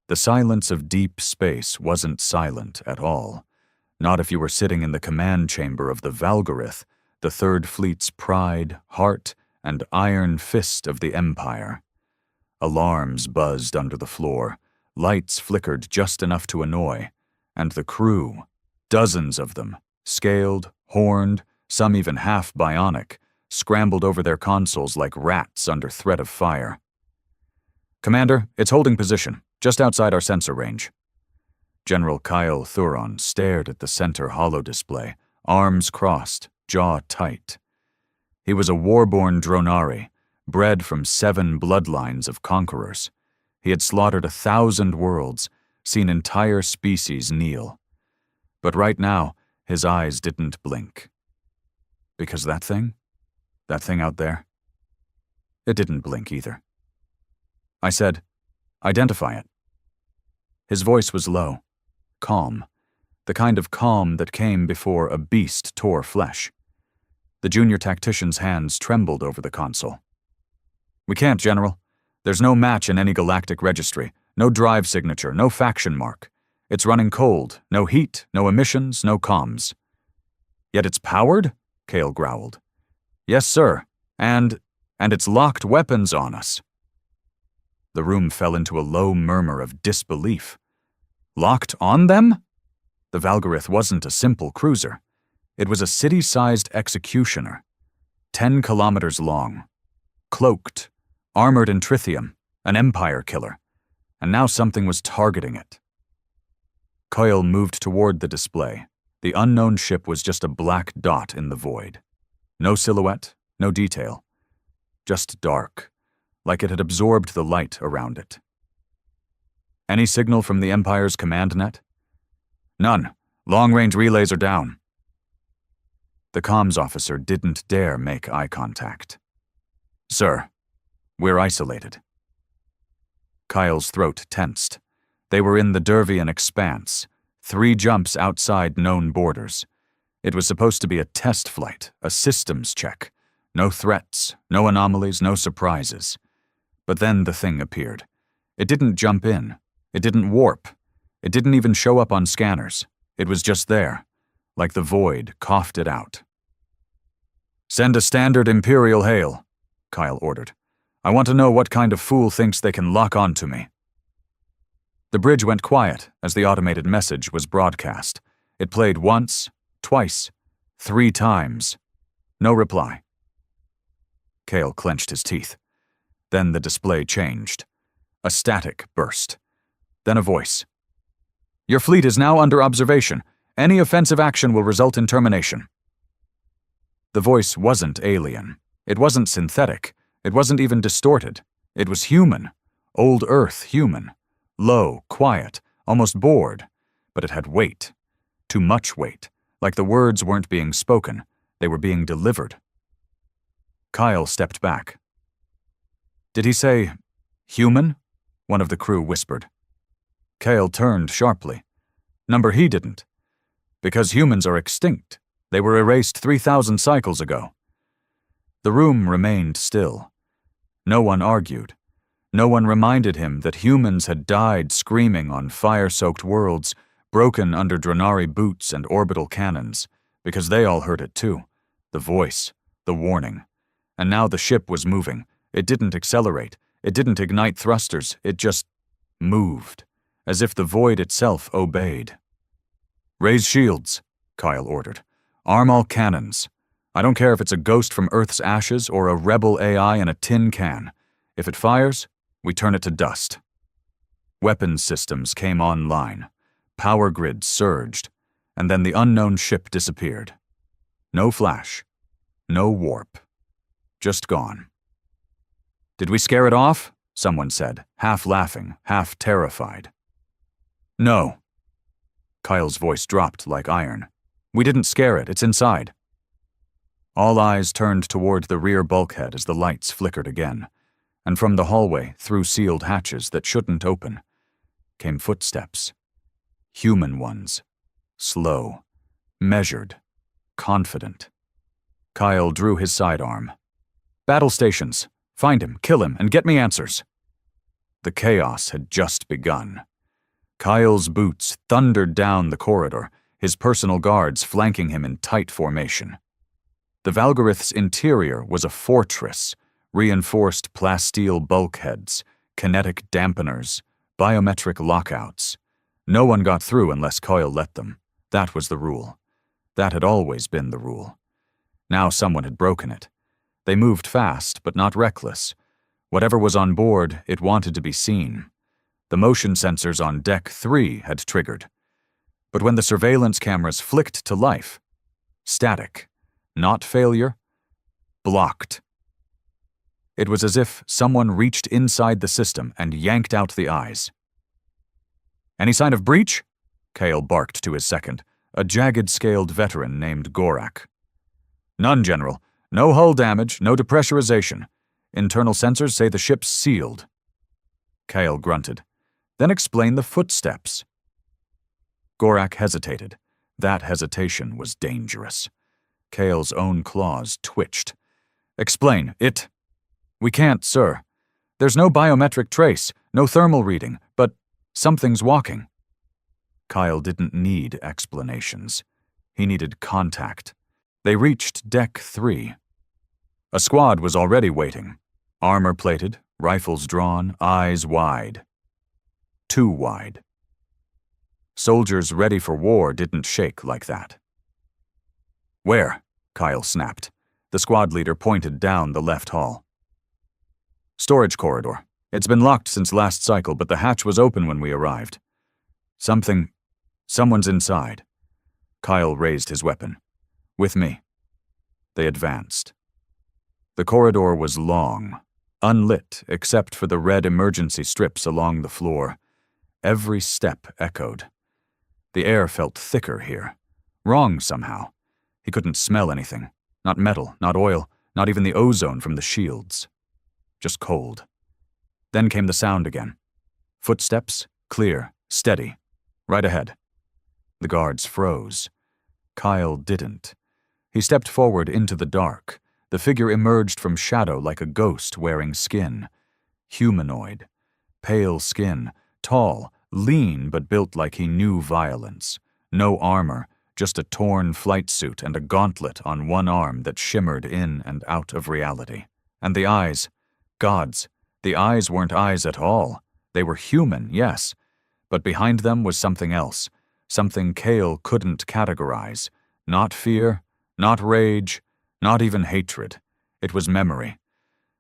The silence of deep space wasn't silent at all. Not if you were sitting in the command chamber of the Valgarith, the Third Fleet's pride, heart, and iron fist of the Empire. Alarms buzzed under the floor, lights flickered just enough to annoy, and the crew, dozens of them, scaled, horned, some even half bionic, scrambled over their consoles like rats under threat of fire. "Commander, it's holding position, just outside our sensor range." General Kyle Thuron stared at the center holodisplay, arms crossed, jaw tight. He was a war-born Dronari, bred from 7 bloodlines of conquerors. He had slaughtered 1,000 worlds, seen entire species kneel. But right now, his eyes didn't blink. Because that thing out there, it didn't blink either. I said, "Identify it." His voice was low, calm, the kind of calm that came before a beast tore flesh. The junior tactician's hands trembled over the console. "We can't, General. There's no match in any galactic registry, no drive signature, no faction mark. It's running cold, no heat, no emissions, no comms." "Yet it's powered?" Kale growled. "Yes, sir. And it's locked weapons on us." The room fell into a low murmur of disbelief. Locked on them? The Valgarith wasn't a simple cruiser. It was a city-sized executioner, 10 kilometers long, cloaked, armored in tritium, an empire killer, and now something was targeting it. Coyle moved toward the display. The unknown ship was just a black dot in the void. No silhouette, no detail. Just dark, like it had absorbed the light around it. "Any signal from the Empire's command net?" "None. Long-range relays are down." The comms officer didn't dare make eye contact. "Sir, we're isolated." Kyle's throat tensed. They were in the Dervian expanse, 3 jumps outside known borders. It was supposed to be a test flight, a systems check. No threats, no anomalies, no surprises. But then the thing appeared. It didn't jump in. It didn't warp. It didn't even show up on scanners. It was just there, like the void coughed it out. "Send a standard Imperial hail," Kyle ordered. "I want to know what kind of fool thinks they can lock on to me." The bridge went quiet as the automated message was broadcast. It played once, twice, 3 times. No reply. Kale clenched his teeth. Then the display changed. A static burst. Then a voice. "Your fleet is now under observation. Any offensive action will result in termination." The voice wasn't alien. It wasn't synthetic. It wasn't even distorted. It was human. Old Earth human. Low, quiet, almost bored. But it had weight. Too much weight. Like the words weren't being spoken. They were being delivered. Kyle stepped back. "Did he say, human?" one of the crew whispered. Kale turned sharply. Number he didn't. Because humans are extinct. They were erased 3,000 cycles ago. The room remained still. No one argued. No one reminded him that humans had died screaming on fire-soaked worlds, broken under Dronari boots and orbital cannons, because they all heard it too. The voice, the warning. And now the ship was moving. It didn't accelerate. It didn't ignite thrusters. It just moved, as if the void itself obeyed. "Raise shields," Kyle ordered. "Arm all cannons. I don't care if it's a ghost from Earth's ashes or a rebel AI in a tin can. If it fires, we turn it to dust." Weapons systems came online. Power grids surged, and then the unknown ship disappeared. No flash. No warp. Just gone. "Did we scare it off?" someone said, half laughing, half terrified. "No." Kyle's voice dropped like iron. "We didn't scare it. It's inside." All eyes turned toward the rear bulkhead as the lights flickered again, and from the hallway, through sealed hatches that shouldn't open, came footsteps. Human ones. Slow. Measured. Confident. Kyle drew his sidearm. "Battle stations. Find him, kill him, and get me answers." The chaos had just begun. Kyle's boots thundered down the corridor, his personal guards flanking him in tight formation. The Valgorith's interior was a fortress, reinforced plasteel bulkheads, kinetic dampeners, biometric lockouts. No one got through unless Kyle let them. That was the rule. That had always been the rule. Now someone had broken it. They moved fast, but not reckless. Whatever was on board, it wanted to be seen. The motion sensors on Deck 3 had triggered. But when the surveillance cameras flicked to life, static, not failure, blocked. It was as if someone reached inside the system and yanked out the eyes. "Any sign of breach?" Kale barked to his second, a jagged-scaled veteran named Gorak. "None, General. No hull damage, no depressurization. Internal sensors say the ship's sealed." Kale grunted. "Then explain the footsteps." Gorak hesitated. That hesitation was dangerous. Kale's own claws twitched. "Explain. We can't, sir. There's no biometric trace, no thermal reading, but something's walking." Kyle didn't need explanations. He needed contact. They reached Deck 3. A squad was already waiting. Armor-plated, rifles drawn, eyes wide. Too wide. Soldiers ready for war didn't shake like that. "Where?" Kyle snapped. The squad leader pointed down the left hall. "Storage corridor. It's been locked since last cycle, but the hatch was open when we arrived. Someone's inside." Kyle raised his weapon. "With me." They advanced. The corridor was long, unlit except for the red emergency strips along the floor. Every step echoed. The air felt thicker here. Wrong somehow. He couldn't smell anything. Not metal, not oil, not even the ozone from the shields. Just cold. Then came the sound again. Footsteps, clear, steady. Right ahead. The guards froze. Kyle didn't. He stepped forward into the dark. The figure emerged from shadow like a ghost wearing skin. Humanoid. Pale skin. Tall, lean but built like he knew violence. No armor, just a torn flight suit and a gauntlet on one arm that shimmered in and out of reality. And the eyes. Gods, the eyes weren't eyes at all. They were human, yes. But behind them was something else. Something Kale couldn't categorize. Not fear, not rage, not even hatred. It was memory.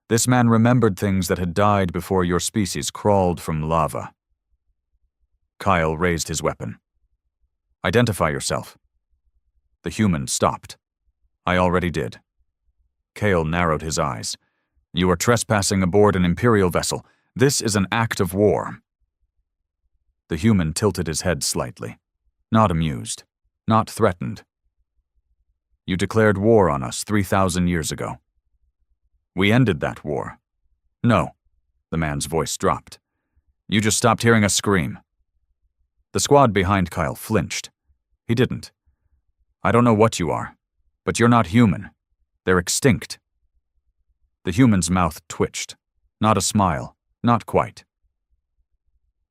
This man remembered things that had died before your species crawled from lava. Kyle raised his weapon. "Identify yourself." The human stopped. "I already did." Kale narrowed his eyes. "You are trespassing aboard an Imperial vessel. This is an act of war." The human tilted his head slightly. Not amused. Not threatened. "You declared war on us 3,000 years ago." "We ended that war." "No." The man's voice dropped. "You just stopped hearing us scream." The squad behind Kyle flinched. He didn't. "I don't know what you are, but you're not human. They're extinct." The human's mouth twitched. Not a smile. Not quite.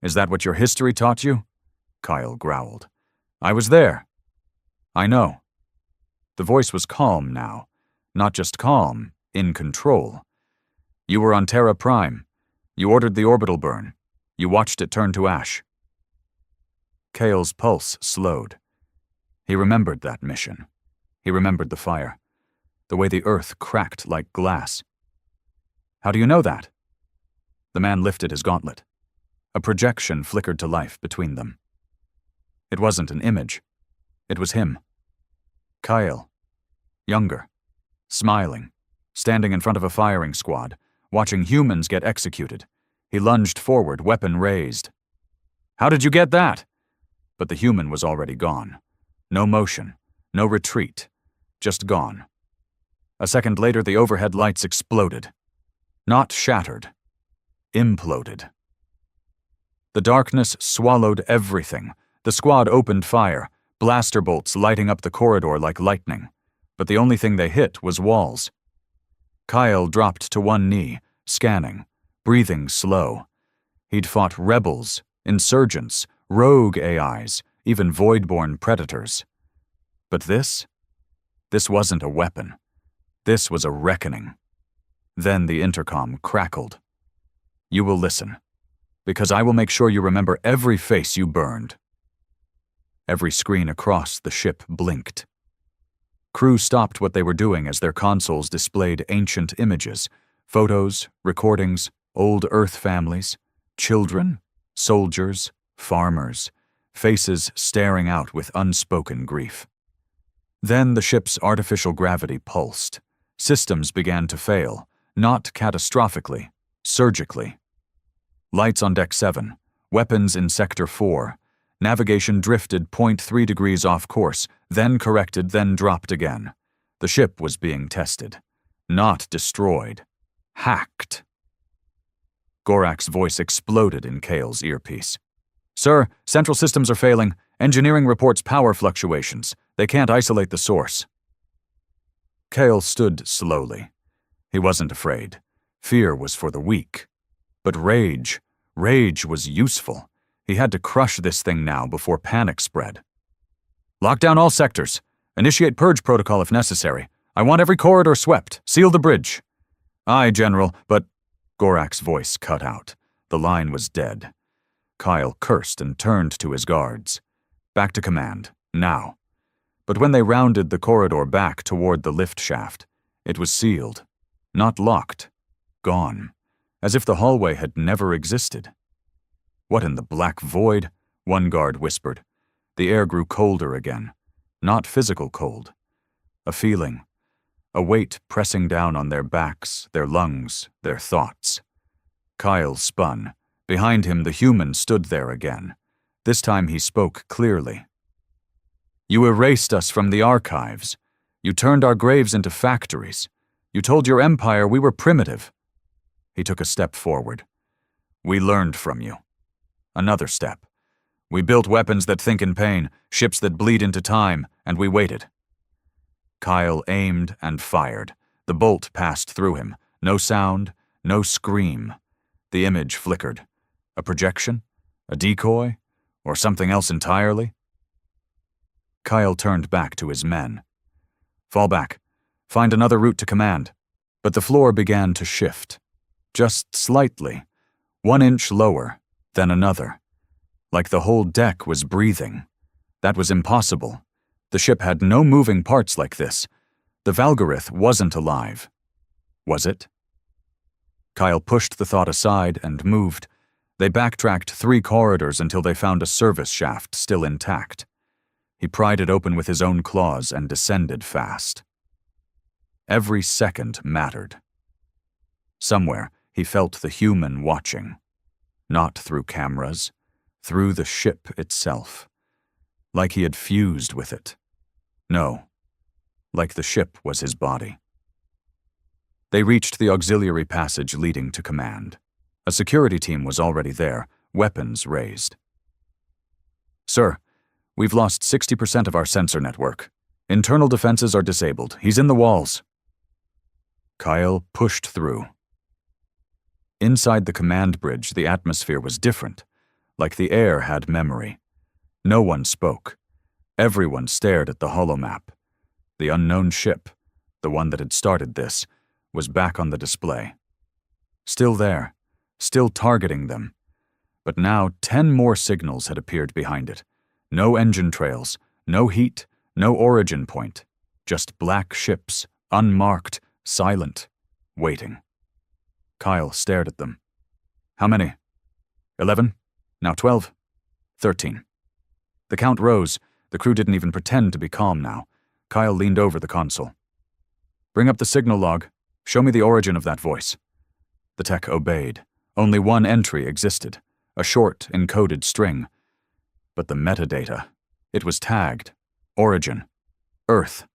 "Is that what your history taught you?" Kyle growled. "I was there." "I know." The voice was calm now. Not just calm, in control. "You were on Terra Prime. You ordered the orbital burn. You watched it turn to ash." Kale's pulse slowed. He remembered that mission. He remembered the fire. The way the earth cracked like glass. "How do you know that?" The man lifted his gauntlet. A projection flickered to life between them. It wasn't an image. It was him. Kyle. Younger. Smiling. Standing in front of a firing squad. Watching humans get executed. He lunged forward, weapon raised. "How did you get that?" But the human was already gone. No motion. No retreat. Just gone. A second later, the overhead lights exploded. Not shattered. Imploded. The darkness swallowed everything. The squad opened fire, blaster bolts lighting up the corridor like lightning. But the only thing they hit was walls. Kyle dropped to one knee, scanning, breathing slow. He'd fought rebels, insurgents, rogue AIs, even void-born predators. But this wasn't a weapon. This was a reckoning. Then the intercom crackled. "You will listen, because I will make sure you remember every face you burned." Every screen across the ship blinked. Crew stopped what they were doing as their consoles displayed ancient images, photos, recordings, old Earth families, children, soldiers, farmers, faces staring out with unspoken grief. Then the ship's artificial gravity pulsed. Systems began to fail, not catastrophically, surgically. Lights on Deck 7, weapons in Sector 4. Navigation drifted 0.3 degrees off course, then corrected, then dropped again. The ship was being tested. Not destroyed. Hacked. Gorak's voice exploded in Kale's earpiece. "Sir, central systems are failing. Engineering reports power fluctuations. They can't isolate the source." Kale stood slowly. He wasn't afraid. Fear was for the weak. But rage was useful. He had to crush this thing now before panic spread. "Lock down all sectors. Initiate purge protocol if necessary. I want every corridor swept. Seal the bridge." "Aye, General, but—" Gorak's voice cut out. The line was dead. Kyle cursed and turned to his guards. Back to command, now. But when they rounded the corridor back toward the lift shaft, it was sealed. Not locked. Gone. As if the hallway had never existed. "What in the black void?" one guard whispered. The air grew colder again. Not physical cold. A feeling. A weight pressing down on their backs, their lungs, their thoughts. Kyle spun. Behind him, the human stood there again. This time he spoke clearly. "You erased us from the archives. You turned our graves into factories. You told your empire we were primitive." He took a step forward. "We learned from you." Another step. "We built weapons that think in pain, ships that bleed into time, and we waited." Kyle aimed and fired. The bolt passed through him. No sound, no scream. The image flickered. A projection? A decoy? Or something else entirely? Kyle turned back to his men. "Fall back. Find another route to command." But the floor began to shift. Just slightly. 1 inch lower, then another. Like the whole deck was breathing. That was impossible. The ship had no moving parts like this. The Valgorith wasn't alive. Was it? Kyle pushed the thought aside and moved. They backtracked 3 corridors until they found a service shaft still intact. He pried it open with his own claws and descended fast. Every second mattered. Somewhere, he felt the human watching. Not through cameras, through the ship itself. Like he had fused with it. No, like the ship was his body. They reached the auxiliary passage leading to command. A security team was already there, weapons raised. "Sir, we've lost 60% of our sensor network. Internal defenses are disabled. He's in the walls." Kyle pushed through. Inside the command bridge, the atmosphere was different, like the air had memory. No one spoke. Everyone stared at the holomap. The unknown ship, the one that had started this, was back on the display. Still there, still targeting them. But now 10 more signals had appeared behind it. No engine trails, no heat, no origin point. Just black ships, unmarked, silent, waiting. Kyle stared at them. "How many?" 11, now 12, 13. The count rose. The crew didn't even pretend to be calm now. Kyle leaned over the console. "Bring up the signal log. Show me the origin of that voice." The tech obeyed. Only one entry existed, a short, encoded string. But the metadata, it was tagged. Origin. Earth.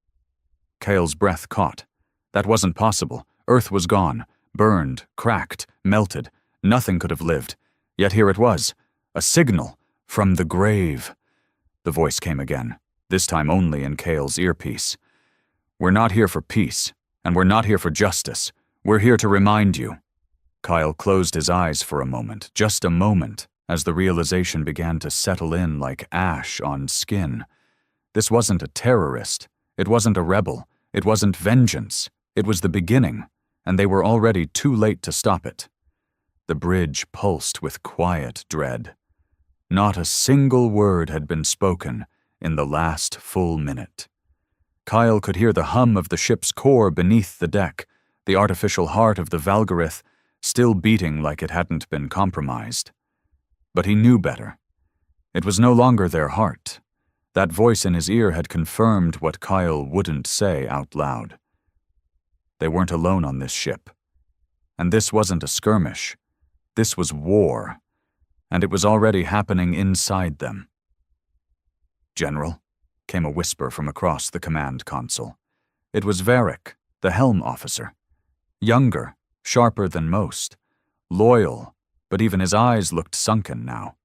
Kale's breath caught. That wasn't possible. Earth was gone. Burned, cracked, melted. Nothing could have lived. Yet here it was. A signal. From the grave. The voice came again, this time only in Kale's earpiece. "We're not here for peace, and we're not here for justice. We're here to remind you." Kyle closed his eyes for a moment, just a moment, as the realization began to settle in like ash on skin. This wasn't a terrorist. It wasn't a rebel. It wasn't vengeance. It was the beginning, and they were already too late to stop it. The bridge pulsed with quiet dread. Not a single word had been spoken in the last full minute. Kyle could hear the hum of the ship's core beneath the deck, the artificial heart of the Valgarith still beating like it hadn't been compromised. But he knew better. It was no longer their heart. That voice in his ear had confirmed what Kyle wouldn't say out loud. They weren't alone on this ship. And this wasn't a skirmish. This was war. And it was already happening inside them. "General," came a whisper from across the command console. It was Varric, the helm officer. Younger, sharper than most. Loyal, but even his eyes looked sunken now.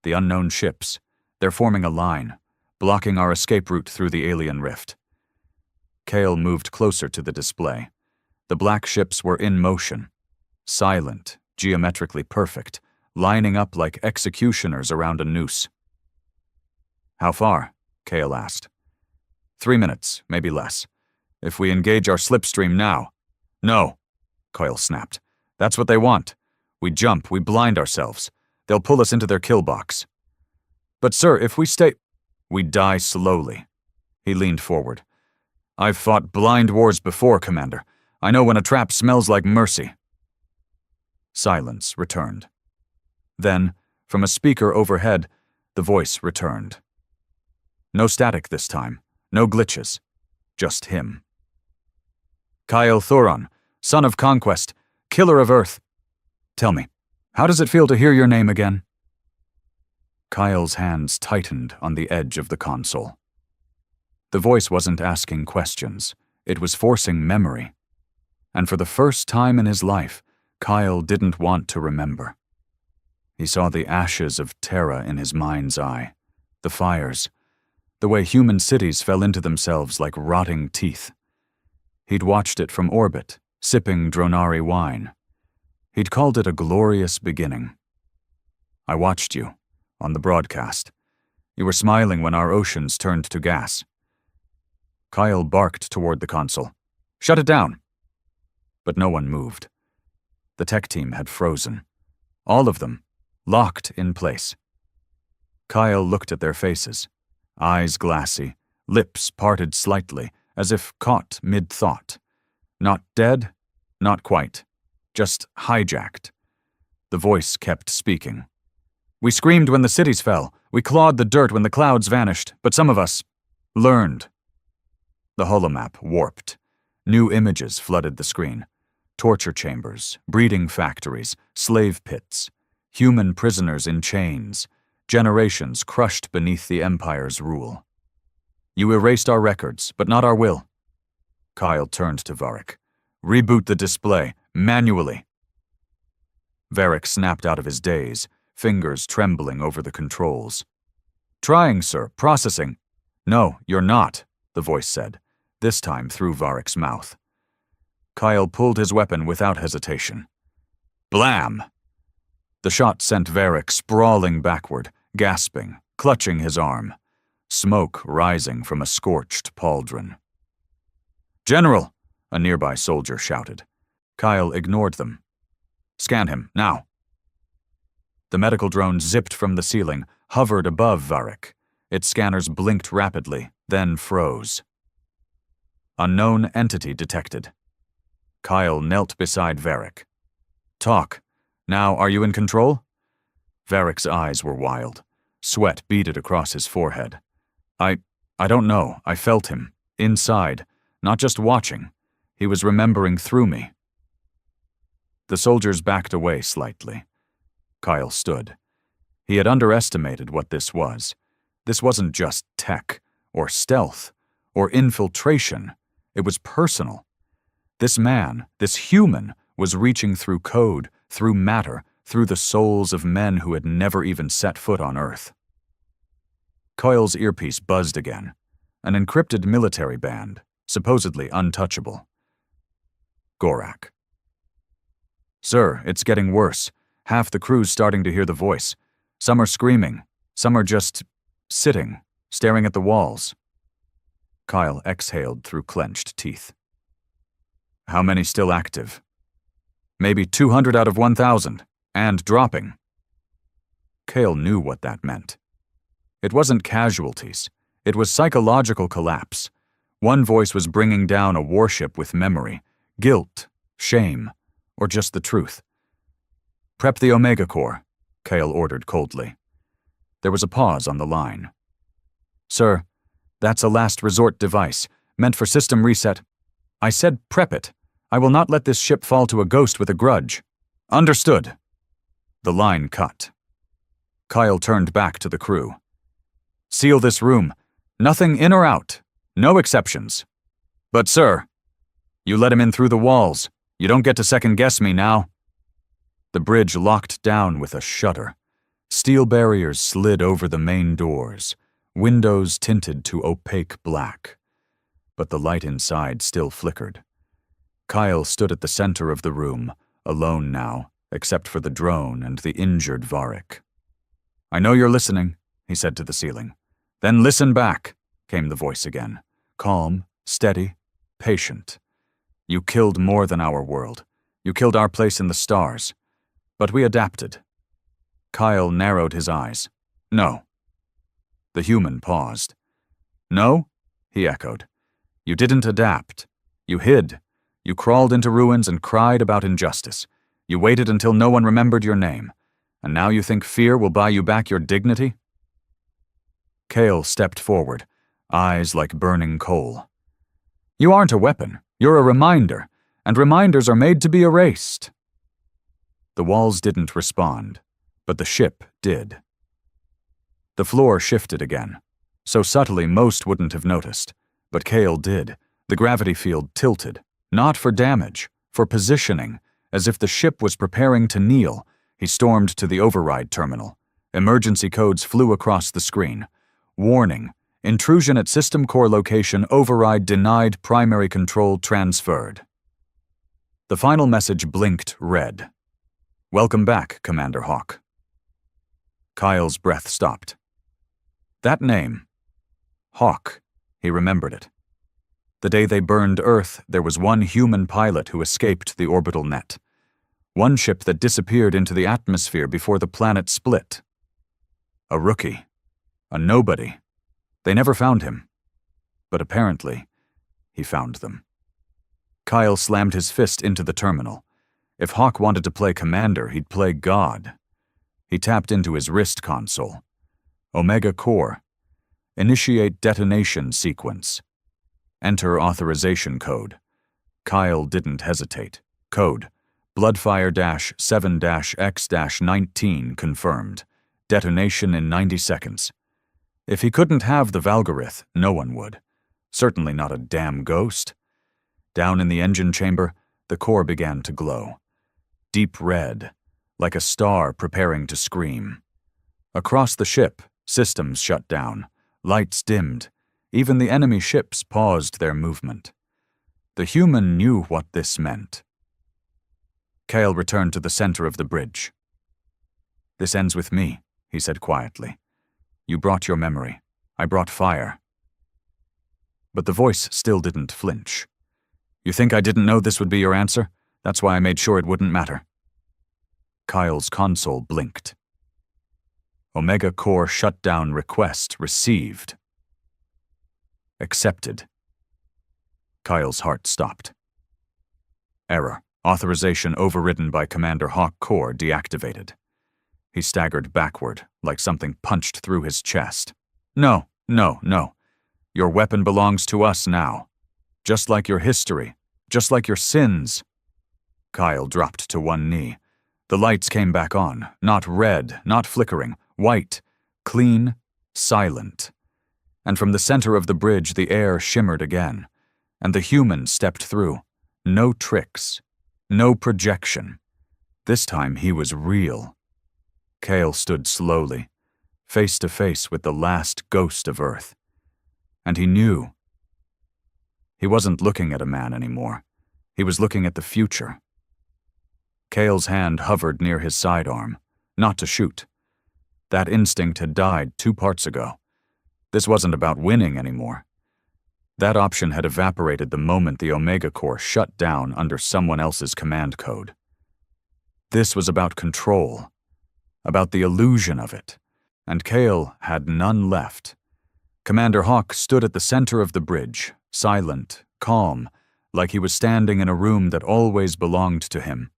"The unknown ships. They're forming a line, blocking our escape route through the alien rift." Kale moved closer to the display. The black ships were in motion. Silent, geometrically perfect, lining up like executioners around a noose. "How far?" Kale asked. 3 minutes, maybe less. If we engage our slipstream now." "No," Kyle snapped. "That's what they want. We jump, we blind ourselves. They'll pull us into their kill box." "But sir, if we stay—" "We die slowly." He leaned forward. "I've fought blind wars before, Commander. I know when a trap smells like mercy." Silence returned. Then, from a speaker overhead, the voice returned. No static this time, no glitches, just him. "Kyle Thuron, son of Conquest, killer of Earth. Tell me, how does it feel to hear your name again?" Kyle's hands tightened on the edge of the console. The voice wasn't asking questions, it was forcing memory. And for the first time in his life, Kyle didn't want to remember. He saw the ashes of Terra in his mind's eye, the fires, the way human cities fell into themselves like rotting teeth. He'd watched it from orbit, sipping Dronari wine. He'd called it a glorious beginning. "I watched you, on the broadcast. You were smiling when our oceans turned to gas." Kyle barked toward the console. "Shut it down!" But no one moved. The tech team had frozen. All of them, locked in place. Kyle looked at their faces, eyes glassy, lips parted slightly, as if caught mid-thought. Not dead, not quite, just hijacked. The voice kept speaking. "We screamed when the cities fell. We clawed the dirt when the clouds vanished, but some of us learned." The holomap warped. New images flooded the screen. Torture chambers, breeding factories, slave pits, human prisoners in chains, generations crushed beneath the Empire's rule. "You erased our records, but not our will." Kyle turned to Varric. "Reboot the display, manually." Varric snapped out of his daze, fingers trembling over the controls. "Trying, sir, processing." "No, you're not," the voice said, this time through Varric's mouth. Kyle pulled his weapon without hesitation. Blam! The shot sent Varric sprawling backward, gasping, clutching his arm, smoke rising from a scorched pauldron. "General!" a nearby soldier shouted. Kyle ignored them. "Scan him, now." The medical drone zipped from the ceiling, hovered above Varric. Its scanners blinked rapidly, then froze. Unknown entity detected. Kyle knelt beside Varric. "Talk. Now, are you in control?" Varric's eyes were wild. Sweat beaded across his forehead. I don't know. I felt him. Inside. Not just watching. He was remembering through me." The soldiers backed away slightly. Kyle stood. He had underestimated what this was. This wasn't just tech, or stealth, or infiltration. It was personal. This man, this human, was reaching through code, through matter, through the souls of men who had never even set foot on Earth. Kyle's earpiece buzzed again. An encrypted military band, supposedly untouchable. Gorak. "Sir, it's getting worse. Half the crew's starting to hear the voice. Some are screaming. Some are just sitting, staring at the walls. Kyle exhaled through clenched teeth. How many still active? Maybe 200 out of 1,000, and dropping. Cale knew what that meant. It wasn't casualties. It was psychological collapse. One voice was bringing down a warship with memory, guilt, shame, or just the truth. Prep the Omega Core, Cale ordered coldly. There was a pause on the line. Sir, that's a last resort device, meant for system reset. I said prep it. I will not let this ship fall to a ghost with a grudge. Understood. The line cut. Kyle turned back to the crew. Seal this room. Nothing in or out. No exceptions. But sir, you let him in through the walls. You don't get to second-guess me now. The bridge locked down with a shudder. Steel barriers slid over the main doors, windows tinted to opaque black. But the light inside still flickered. Kyle stood at the center of the room, alone now, except for the drone and the injured Varric. I know you're listening, he said to the ceiling. Then listen back, came the voice again. Calm, steady, patient. You killed more than our world. You killed our place in the stars. But we adapted. Kyle narrowed his eyes. No. The human paused. No? He echoed. You didn't adapt. You hid. You crawled into ruins and cried about injustice. You waited until no one remembered your name. And now you think fear will buy you back your dignity? Cale stepped forward, eyes like burning coal. You aren't a weapon. You're a reminder, and reminders are made to be erased. The walls didn't respond, but the ship did. The floor shifted again, so subtly most wouldn't have noticed, but Cale did. The gravity field tilted, not for damage, for positioning, as if the ship was preparing to kneel. He stormed to the override terminal. Emergency codes flew across the screen. Warning, intrusion at system core location, override denied, primary control transferred. The final message blinked red. Welcome back, Commander Hawk. Kyle's breath stopped. That name. Hawk. He remembered it. The day they burned Earth, there was one human pilot who escaped the orbital net. One ship that disappeared into the atmosphere before the planet split. A rookie. A nobody. They never found him. But apparently, he found them. Kyle slammed his fist into the terminal. If Hawk wanted to play commander, he'd play God. He tapped into his wrist console. Omega Core. Initiate detonation sequence. Enter authorization code. Kyle didn't hesitate. Code. Bloodfire-7-X-19 confirmed. Detonation in 90 seconds. If he couldn't have the Valgorith, no one would. Certainly not a damn ghost. Down in the engine chamber, the core began to glow. Deep red, like a star preparing to scream. Across the ship, systems shut down. Lights dimmed. Even the enemy ships paused their movement. The human knew what this meant. Cale returned to the center of the bridge. This ends with me, he said quietly. You brought your memory. I brought fire. But the voice still didn't flinch. You think I didn't know this would be your answer? That's why I made sure it wouldn't matter. Kyle's console blinked. Omega Core shutdown request received. Accepted. Kyle's heart stopped. Error. Authorization overridden by Commander Hawk Core deactivated. He staggered backward, like something punched through his chest. No, no, no. Your weapon belongs to us now. Just like your history. Just like your sins. Kyle dropped to one knee. The lights came back on, not red, not flickering, white, clean, silent. And from the center of the bridge the air shimmered again, and the human stepped through. No tricks. No projection. This time he was real. Cale stood slowly, face to face with the last ghost of Earth. And he knew. He wasn't looking at a man anymore. He was looking at the future. Kale's hand hovered near his sidearm, not to shoot. That instinct had died 2 parts ago. This wasn't about winning anymore. That option had evaporated the moment the Omega Core shut down under someone else's command code. This was about control, about the illusion of it, and Kale had none left. Commander Hawk stood at the center of the bridge, silent, calm, like he was standing in a room that always belonged to him.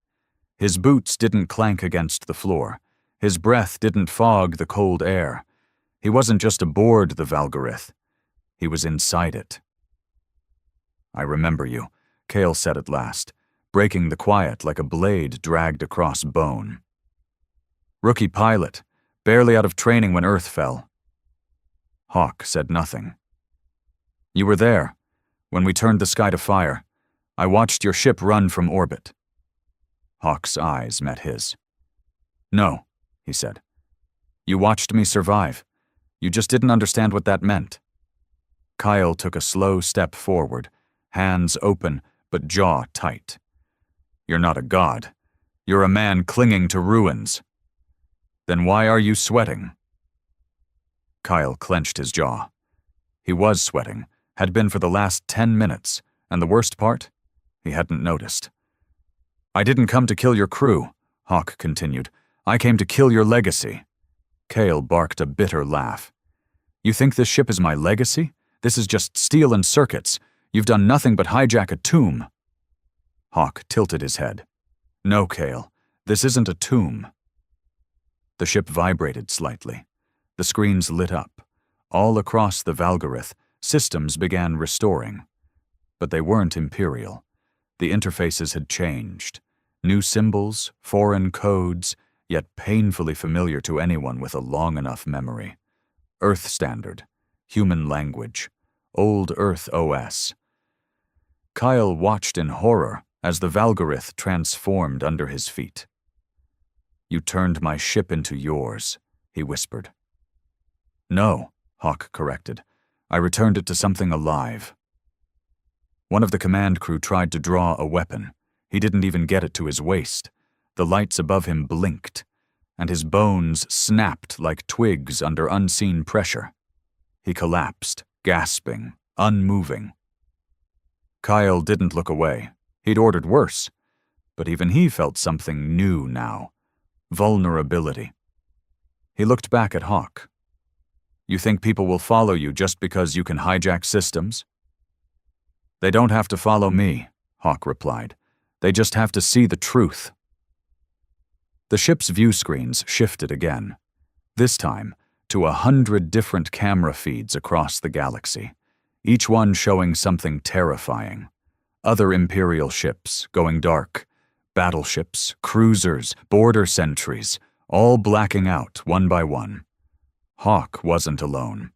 His boots didn't clank against the floor. His breath didn't fog the cold air. He wasn't just aboard the Valgorith. He was inside it. "I remember you," Kale said at last, breaking the quiet like a blade dragged across bone. "Rookie pilot, barely out of training when Earth fell." Hawk said nothing. "You were there, when we turned the sky to fire. I watched your ship run from orbit." Hawk's eyes met his. "No," he said. "You watched me survive. You just didn't understand what that meant." Kyle took a slow step forward, hands open but jaw tight. "You're not a god. You're a man clinging to ruins. Then why are you sweating?" Kyle clenched his jaw. He was sweating, had been for the last 10 minutes, and the worst part? He hadn't noticed. "I didn't come to kill your crew," Hawk continued. "I came to kill your legacy." Kale barked a bitter laugh. "You think this ship is my legacy? This is just steel and circuits. You've done nothing but hijack a tomb." Hawk tilted his head. "No, Kale, this isn't a tomb." The ship vibrated slightly. The screens lit up. All across the Valgorith, systems began restoring. But they weren't Imperial. The interfaces had changed. New symbols, foreign codes, yet painfully familiar to anyone with a long enough memory. Earth Standard, human language, Old Earth OS. Kyle watched in horror as the Valgorith transformed under his feet. "You turned my ship into yours," he whispered. "No," Hawk corrected. "I returned it to something alive." One of the command crew tried to draw a weapon. He didn't even get it to his waist. The lights above him blinked, and his bones snapped like twigs under unseen pressure. He collapsed, gasping, unmoving. Kyle didn't look away. He'd ordered worse. But even he felt something new now. Vulnerability. He looked back at Hawk. "You think people will follow you just because you can hijack systems?" "They don't have to follow me," Hawk replied. "They just have to see the truth." The ship's view screens shifted again. This time, to 100 different camera feeds across the galaxy, each one showing something terrifying. Other Imperial ships going dark, battleships, cruisers, border sentries, all blacking out one by one. Hawk wasn't alone.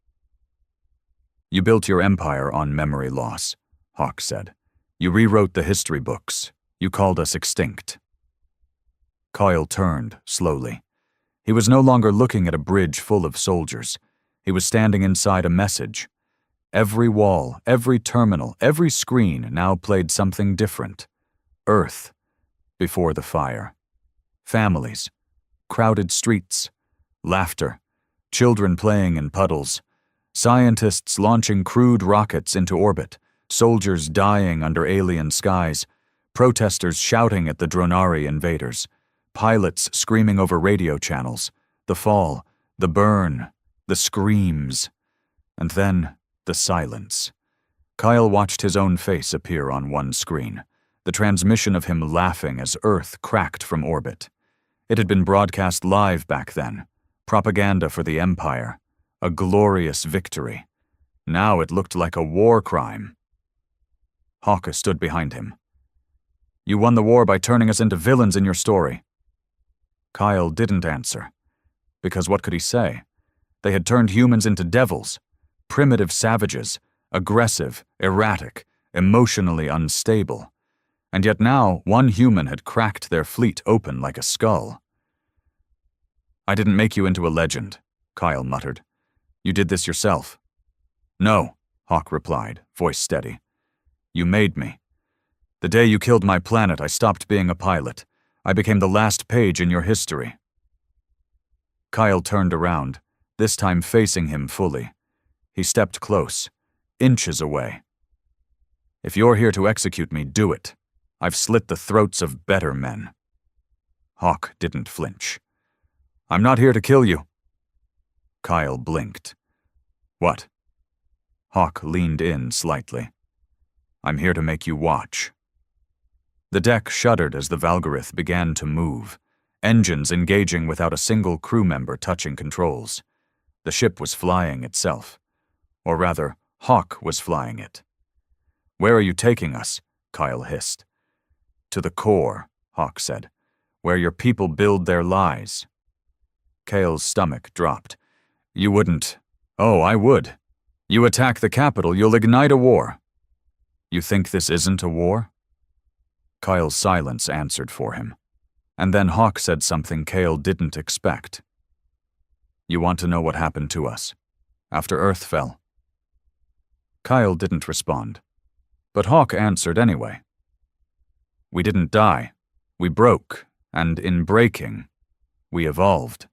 "You built your empire on memory loss," Hawk said. "You rewrote the history books. You called us extinct." Kyle turned, slowly. He was no longer looking at a bridge full of soldiers. He was standing inside a message. Every wall, every terminal, every screen now played something different. Earth, before the fire. Families, crowded streets, laughter, children playing in puddles, scientists launching crude rockets into orbit, soldiers dying under alien skies, protesters shouting at the Dronari invaders, pilots screaming over radio channels, the fall, the burn, the screams, and then the silence. Kyle watched his own face appear on one screen, the transmission of him laughing as Earth cracked from orbit. It had been broadcast live back then, propaganda for the Empire, a glorious victory. Now it looked like a war crime. Hawk stood behind him. "You won the war by turning us into villains in your story." Kyle didn't answer, because what could he say? They had turned humans into devils, primitive savages, aggressive, erratic, emotionally unstable. And yet now one human had cracked their fleet open like a skull. "I didn't make you into a legend," Kyle muttered. "You did this yourself." "No," Hawk replied, voice steady. "You made me. The day you killed my planet, I stopped being a pilot. I became the last page in your history." Kyle turned around, this time facing him fully. He stepped close, inches away. "If you're here to execute me, do it. I've slit the throats of better men." Hawk didn't flinch. "I'm not here to kill you." Kyle blinked. "What?" Hawk leaned in slightly. "I'm here to make you watch." The deck shuddered as the Valgarith began to move, engines engaging without a single crew member touching controls. The ship was flying itself. Or rather, Hawk was flying it. "Where are you taking us?" Kyle hissed. "To the core," Hawk said, "where your people build their lies." Kale's stomach dropped. "You wouldn't." "Oh, I would. You attack the capital, you'll ignite a war." "You think this isn't a war?" Kyle's silence answered for him. And then Hawk said something Kale didn't expect. "You want to know what happened to us after Earth fell?" Kyle didn't respond, but Hawk answered anyway. "We didn't die. We broke, and in breaking, we evolved."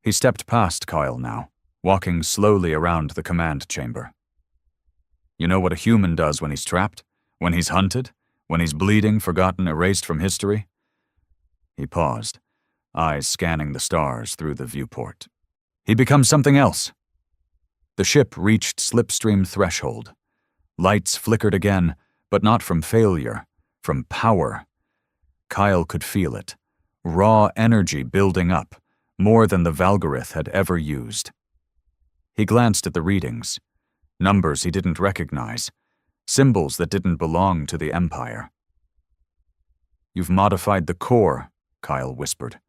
He stepped past Kyle now, walking slowly around the command chamber. "You know what a human does when he's trapped? When he's hunted? When he's bleeding, forgotten, erased from history?" He paused, eyes scanning the stars through the viewport. "He becomes something else." The ship reached slipstream threshold. Lights flickered again, but not from failure, from power. Kyle could feel it. Raw energy building up, more than the Valgarith had ever used. He glanced at the readings. Numbers he didn't recognize. Symbols that didn't belong to the Empire. "You've modified the core," Kyle whispered.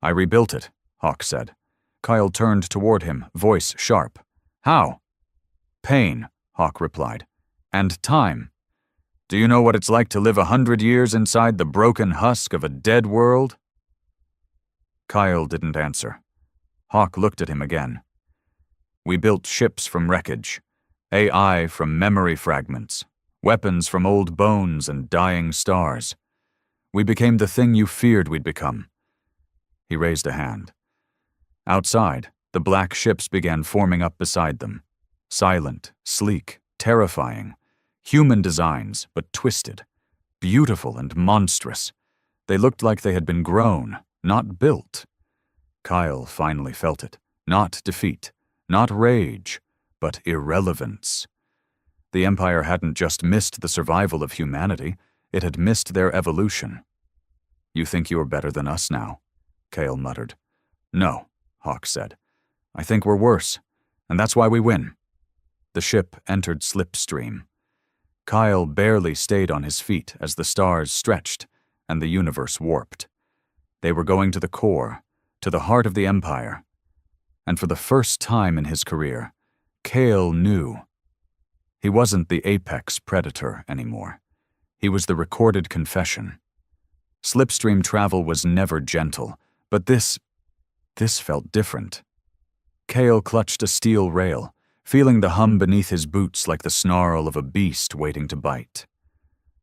"I rebuilt it," Hawk said. Kyle turned toward him, voice sharp. "How?" "Pain," Hawk replied. "And time. Do you know what it's like to live 100 years inside the broken husk of a dead world?" Kyle didn't answer. Hawk looked at him again. "We built ships from wreckage, AI from memory fragments, weapons from old bones and dying stars. We became the thing you feared we'd become." He raised a hand. Outside, the black ships began forming up beside them. Silent, sleek, terrifying. Human designs, but twisted. Beautiful and monstrous. They looked like they had been grown, not built. Kyle finally felt it. Not defeat, not rage, but irrelevance. The Empire hadn't just missed the survival of humanity, it had missed their evolution. "You think you are better than us now?" Kale muttered. "No," Hawk said. "I think we're worse, and that's why we win." The ship entered slipstream. Kyle barely stayed on his feet as the stars stretched and the universe warped. They were going to the core, to the heart of the Empire. And for the first time in his career, Kale knew. He wasn't the apex predator anymore. He was the recorded confession. Slipstream travel was never gentle, but this felt different. Kale clutched a steel rail, feeling the hum beneath his boots like the snarl of a beast waiting to bite.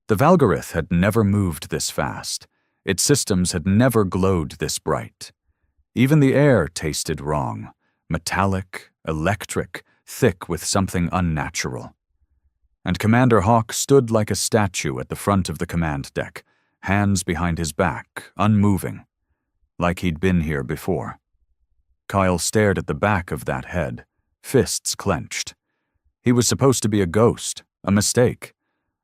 The Valgarith had never moved this fast. Its systems had never glowed this bright. Even the air tasted wrong, metallic, electric, thick with something unnatural. And Commander Hawk stood like a statue at the front of the command deck, hands behind his back, unmoving, like he'd been here before. Kyle stared at the back of that head, fists clenched. He was supposed to be a ghost, a mistake,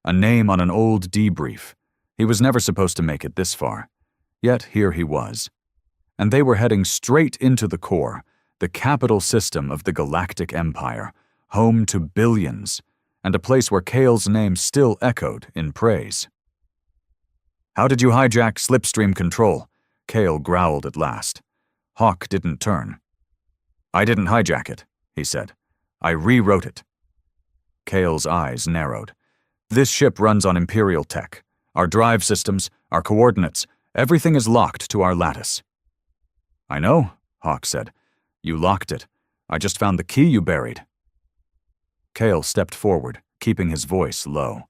a name on an old debrief. He was never supposed to make it this far. Yet here he was. And they were heading straight into the core, the capital system of the Galactic Empire, home to billions, and a place where Kale's name still echoed in praise. "How did you hijack slipstream control?" Kale growled at last. Hawk didn't turn. "I didn't hijack it," he said. "I rewrote it." Kale's eyes narrowed. "This ship runs on Imperial tech. Our drive systems, our coordinates, everything is locked to our lattice." "I know," Hawk said. "You locked it. I just found the key you buried." Kale stepped forward, keeping his voice low.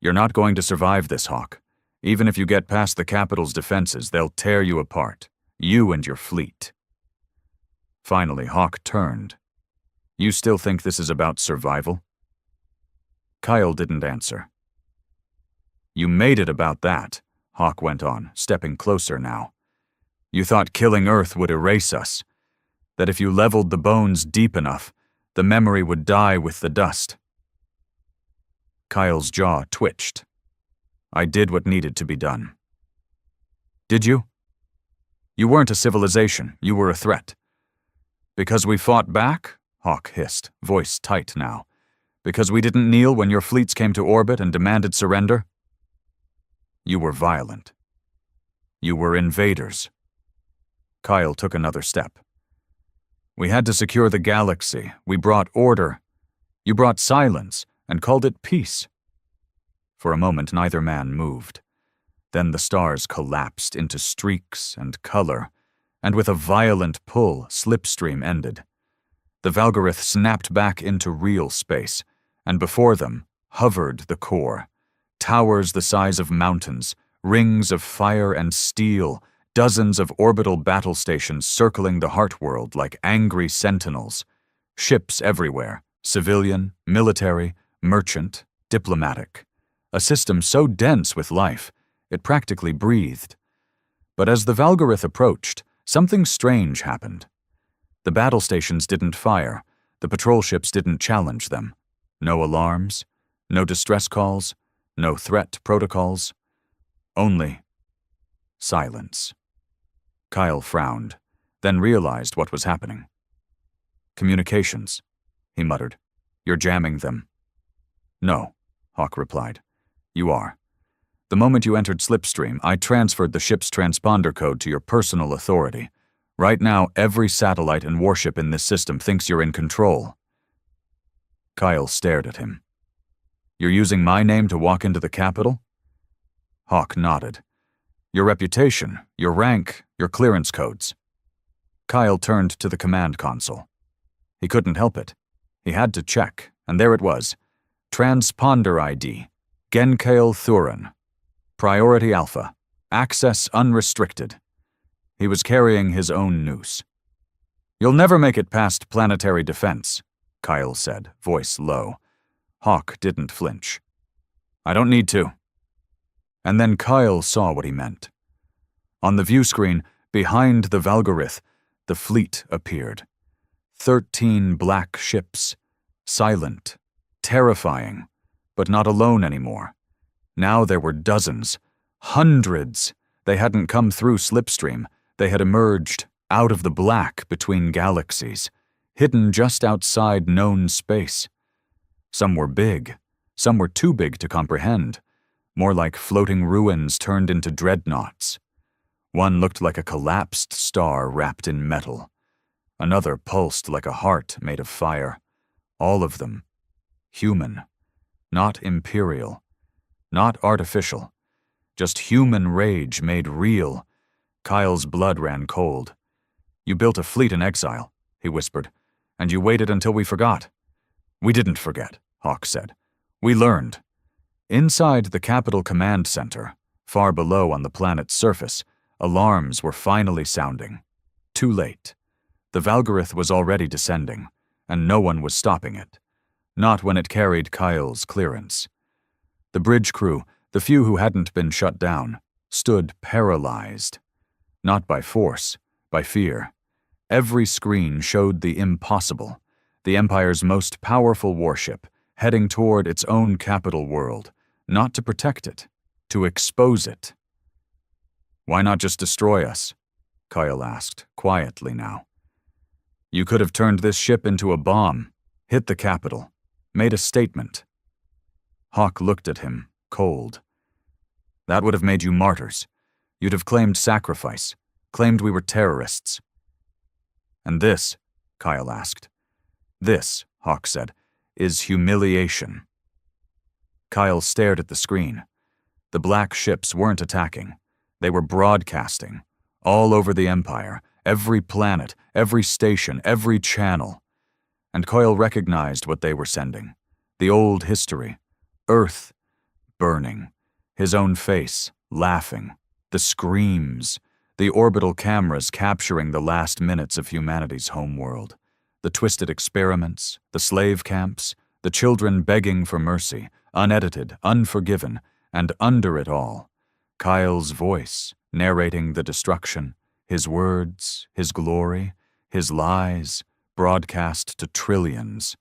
"You're not going to survive this, Hawk. Even if you get past the capital's defenses, they'll tear you apart. You and your fleet. Finally, Hawk turned. You still think this is about survival? Kyle didn't answer. You made it about that, Hawk went on, stepping closer now. You thought killing Earth would erase us. That if you leveled the bones deep enough, the memory would die with the dust. Kyle's jaw twitched. I did what needed to be done. Did you? You weren't a civilization, you were a threat. Because we fought back? Hawk hissed, voice tight now. Because we didn't kneel when your fleets came to orbit and demanded surrender? You were violent. You were invaders. Kyle took another step. We had to secure the galaxy. We brought order. You brought silence and called it peace. For a moment, neither man moved. Then the stars collapsed into streaks and color, and with a violent pull, slipstream ended. The Valgorith snapped back into real space, and before them hovered the core. Towers the size of mountains, rings of fire and steel, dozens of orbital battle stations circling the heart world like angry sentinels. Ships everywhere, civilian, military, merchant, diplomatic. A system so dense with life, it practically breathed. But as the Valgorith approached, something strange happened. The battle stations didn't fire, the patrol ships didn't challenge them. No alarms, no distress calls, no threat protocols. Only silence. Kyle frowned, then realized what was happening. Communications, he muttered. You're jamming them. No, Hawk replied. You are. The moment you entered Slipstream, I transferred the ship's transponder code to your personal authority. Right now, every satellite and warship in this system thinks you're in control. Kyle stared at him. You're using my name to walk into the capital? Hawk nodded. Your reputation, your rank, your clearance codes. Kyle turned to the command console. He couldn't help it. He had to check, and there it was. Transponder ID, Genkale Thurin. Priority Alpha. Access unrestricted. He was carrying his own noose. You'll never make it past planetary defense, Kyle said, voice low. Hawk didn't flinch. I don't need to. And then Kyle saw what he meant. On the view screen, behind the Valgorith, the fleet appeared. 13 black ships. Silent. Terrifying. But not alone anymore. Now there were dozens. Hundreds. They hadn't come through Slipstream. They had emerged out of the black between galaxies, hidden just outside known space. Some were big. Some were too big to comprehend. More like floating ruins turned into dreadnoughts. One looked like a collapsed star wrapped in metal. Another pulsed like a heart made of fire. All of them human, not imperial, not artificial, just human rage made real. Kyle's blood ran cold. You built a fleet in exile, he whispered, and you waited until we forgot. We didn't forget, Hawk said. We learned. Inside the Capital Command Center, far below on the planet's surface, alarms were finally sounding. Too late. The Valgorith was already descending, and no one was stopping it. Not when it carried Kyle's clearance. The bridge crew, the few who hadn't been shut down, stood paralyzed. Not by force, by fear. Every screen showed the impossible, the Empire's most powerful warship, heading toward its own capital world, not to protect it, to expose it. Why not just destroy us? Kyle asked, quietly now. You could have turned this ship into a bomb, hit the capital, made a statement. Hawk looked at him, cold. That would have made you martyrs. You'd have claimed sacrifice, claimed we were terrorists. And this, Kyle asked. This, Hawk said, is humiliation. Kyle stared at the screen. The black ships weren't attacking. They were broadcasting, all over the Empire, every planet, every station, every channel. And Kyle recognized what they were sending. The old history. Earth, burning. His own face, laughing, the screams, the orbital cameras capturing the last minutes of humanity's homeworld, the twisted experiments, the slave camps, the children begging for mercy, unedited, unforgiven, and under it all, Kyle's voice narrating the destruction, his words, his glory, his lies, broadcast to trillions.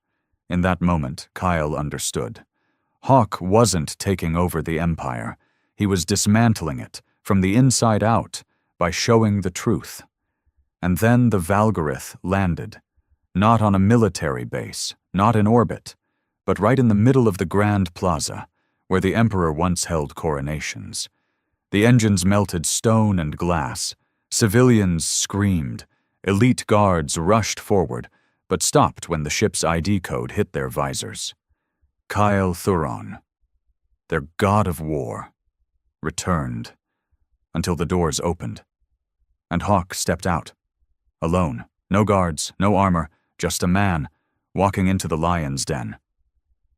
In that moment, Kyle understood. Hawk wasn't taking over the Empire. He was dismantling it, from the inside out, by showing the truth. And then the Valgorith landed, not on a military base, not in orbit, but right in the middle of the Grand Plaza, where the Emperor once held coronations. The engines melted stone and glass, civilians screamed, elite guards rushed forward, but stopped when the ship's ID code hit their visors. Kyle Thuron, their god of war, returned, until the doors opened, and Hawk stepped out, alone, no guards, no armor, just a man, walking into the lion's den.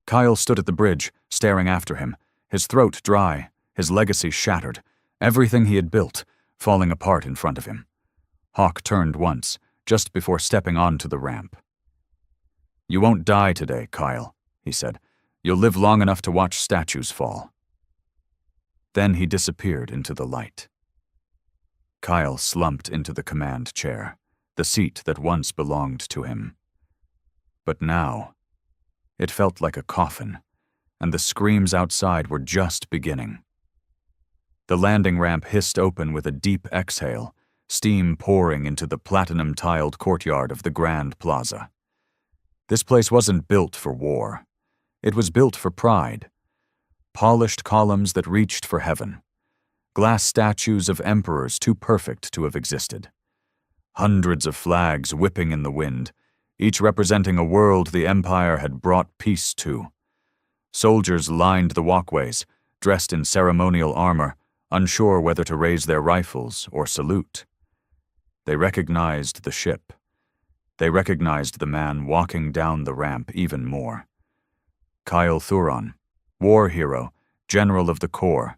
Kyle stood at the bridge, staring after him, his throat dry, his legacy shattered, everything he had built falling apart in front of him. Hawk turned once, just before stepping onto the ramp. "You won't die today, Kyle," he said. "You'll live long enough to watch statues fall." Then he disappeared into the light. Kyle slumped into the command chair, the seat that once belonged to him. But now, it felt like a coffin, and the screams outside were just beginning. The landing ramp hissed open with a deep exhale, steam pouring into the platinum-tiled courtyard of the Grand Plaza. This place wasn't built for war. It was built for pride. Polished columns that reached for heaven. Glass statues of emperors too perfect to have existed. Hundreds of flags whipping in the wind, each representing a world the Empire had brought peace to. Soldiers lined the walkways, dressed in ceremonial armor, unsure whether to raise their rifles or salute. They recognized the ship. They recognized the man walking down the ramp even more. Kyle Thuron, war hero, general of the Corps,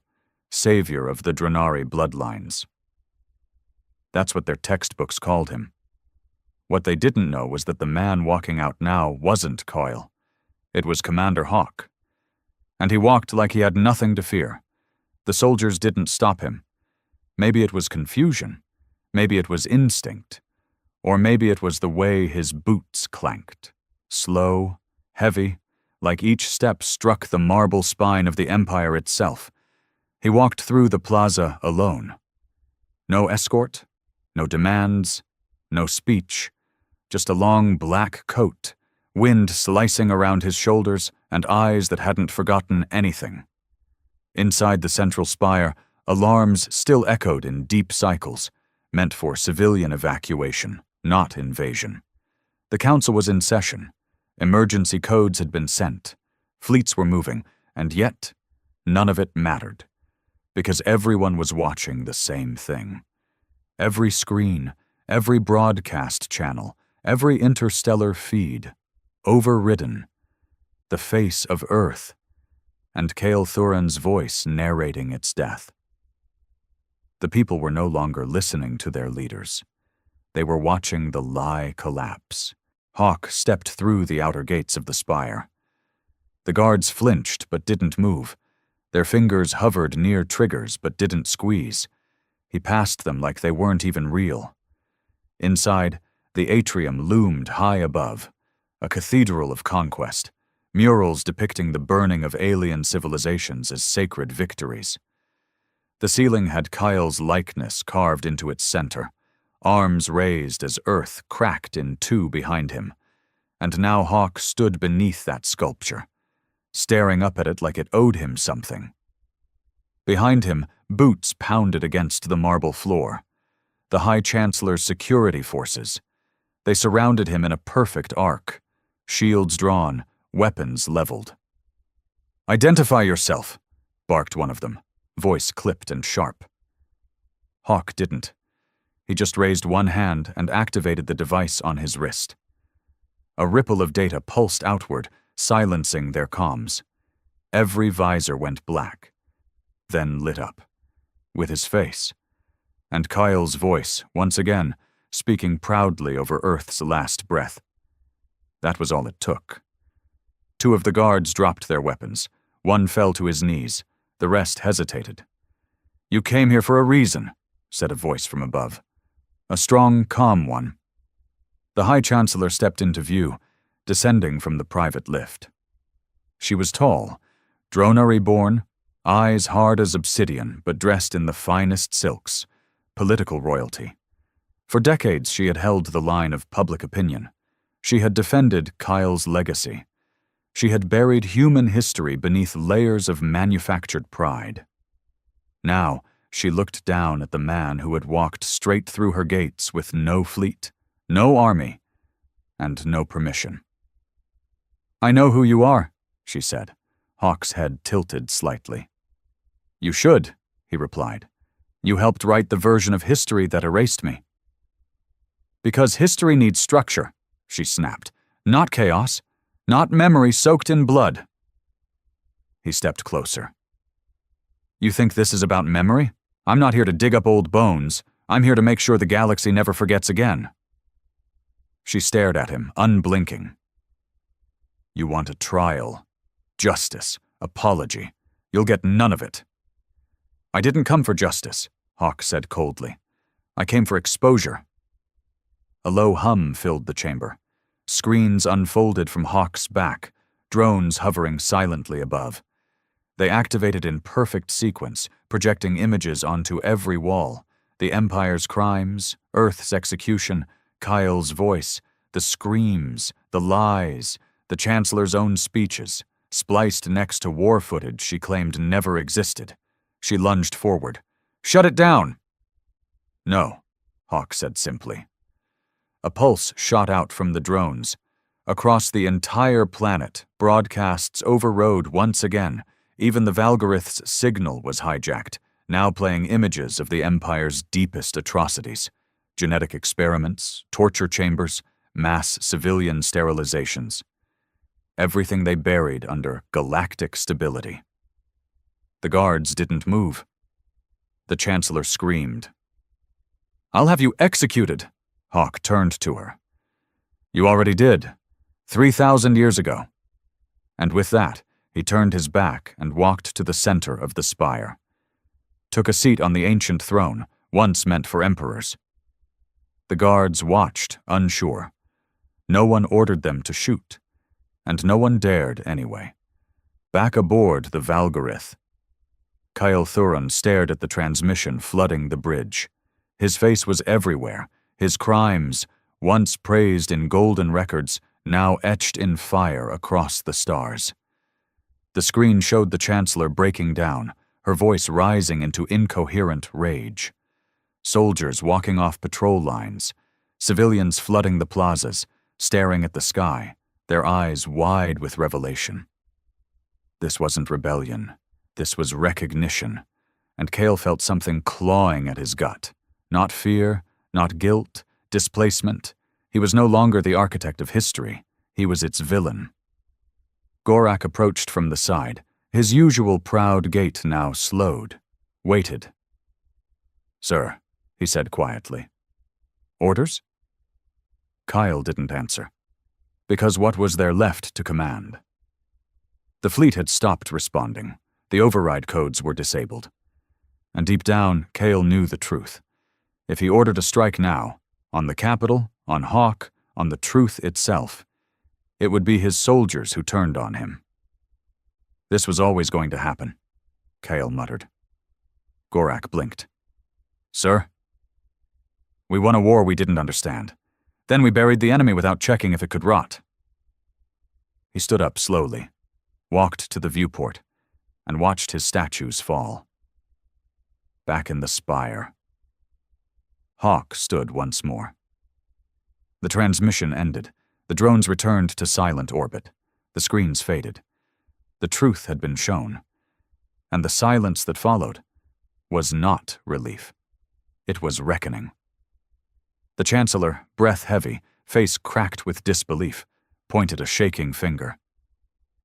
savior of the Drenari bloodlines. That's what their textbooks called him. What they didn't know was that the man walking out now wasn't Kyle. It was Commander Hawk. And he walked like he had nothing to fear. The soldiers didn't stop him. Maybe it was confusion. Maybe it was instinct. Or maybe it was the way his boots clanked. Slow, heavy, like each step struck the marble spine of the Empire itself. He walked through the plaza alone. No escort, no demands, no speech, just a long black coat, wind slicing around his shoulders and eyes that hadn't forgotten anything. Inside the central spire, alarms still echoed in deep cycles, meant for civilian evacuation, not invasion. The council was in session. Emergency codes had been sent. Fleets were moving, and yet none of it mattered, because everyone was watching the same thing. Every screen, every broadcast channel, every interstellar feed, overridden, the face of Earth, and Kyle Thuron's voice narrating its death. The people were no longer listening to their leaders. They were watching the lie collapse. Hawk stepped through the outer gates of the spire. The guards flinched but didn't move. Their fingers hovered near triggers but didn't squeeze. He passed them like they weren't even real. Inside, the atrium loomed high above, a cathedral of conquest, murals depicting the burning of alien civilizations as sacred victories. The ceiling had Kyle's likeness carved into its center, arms raised as Earth cracked in two behind him, and now Hawk stood beneath that sculpture, staring up at it like it owed him something. Behind him, boots pounded against the marble floor. The High Chancellor's security forces. They surrounded him in a perfect arc, shields drawn, weapons leveled. "Identify yourself," barked one of them, voice clipped and sharp. Hawk didn't. He just raised one hand and activated the device on his wrist. A ripple of data pulsed outward, silencing their comms. Every visor went black, then lit up. with his face. And Kyle's voice, once again, speaking proudly over Earth's last breath. That was all it took. Two of the guards dropped their weapons. One fell to his knees. The rest hesitated. "You came here for a reason," said a voice from above. A strong, calm one. The High Chancellor stepped into view, descending from the private lift. She was tall, Dronari-born, eyes hard as obsidian but dressed in the finest silks, political royalty. For decades she had held the line of public opinion. She had defended Kyle's legacy. She had buried human history beneath layers of manufactured pride. Now she looked down at the man who had walked straight through her gates with no fleet, no army, and no permission. "I know who you are," she said, Hawk's head tilted slightly. "You should," he replied. "You helped write the version of history that erased me." "Because history needs structure," she snapped. "Not chaos. Not memory soaked in blood." He stepped closer. "You think this is about memory? I'm not here to dig up old bones. I'm here to make sure the galaxy never forgets again." She stared at him, unblinking. "You want a trial, justice, apology. You'll get none of it." "I didn't come for justice," Hawk said coldly. "I came for exposure." A low hum filled the chamber. Screens unfolded from Hawk's back, drones hovering silently above. They activated in perfect sequence, projecting images onto every wall. The Empire's crimes, Earth's execution, Kyle's voice, the screams, the lies, the Chancellor's own speeches, spliced next to war footage she claimed never existed. She lunged forward. "Shut it down!" "No," Hawk said simply. A pulse shot out from the drones. Across the entire planet, broadcasts overrode once again. Even the Valgorith's signal was hijacked, now playing images of the Empire's deepest atrocities. Genetic experiments, torture chambers, mass civilian sterilizations. Everything they buried under galactic stability. The guards didn't move. The Chancellor screamed. "I'll have you executed!" Hawk turned to her. "You already did, 3,000 years ago." And with that, he turned his back and walked to the center of the spire. Took a seat on the ancient throne, once meant for emperors. The guards watched, unsure. No one ordered them to shoot, and no one dared anyway. Back aboard the Valgorith, Kyle Thuron stared at the transmission flooding the bridge. His face was everywhere. His crimes, once praised in golden records, now etched in fire across the stars. The screen showed the Chancellor breaking down, her voice rising into incoherent rage. Soldiers walking off patrol lines, civilians flooding the plazas, staring at the sky, their eyes wide with revelation. This wasn't rebellion. This was recognition, and Kale felt something clawing at his gut. Not fear, not guilt, displacement. He was no longer the architect of history. He was its villain. Gorak approached from the side. His usual proud gait now slowed, waited. "Sir," he said quietly. "Orders?" Kyle didn't answer. Because what was there left to command? The fleet had stopped responding. The override codes were disabled. And deep down, Kale knew the truth. If he ordered a strike now, on the capital, on Hawk, on the truth itself, it would be his soldiers who turned on him. "This was always going to happen," Kale muttered. Gorak blinked. "Sir?" "We won a war we didn't understand. Then we buried the enemy without checking if it could rot." He stood up slowly, walked to the viewport, and watched his statues fall. Back in the spire. Hawk stood once more. The transmission ended. The drones returned to silent orbit. The screens faded. The truth had been shown. And the silence that followed was not relief. It was reckoning. The Chancellor, breath heavy, face cracked with disbelief, pointed a shaking finger.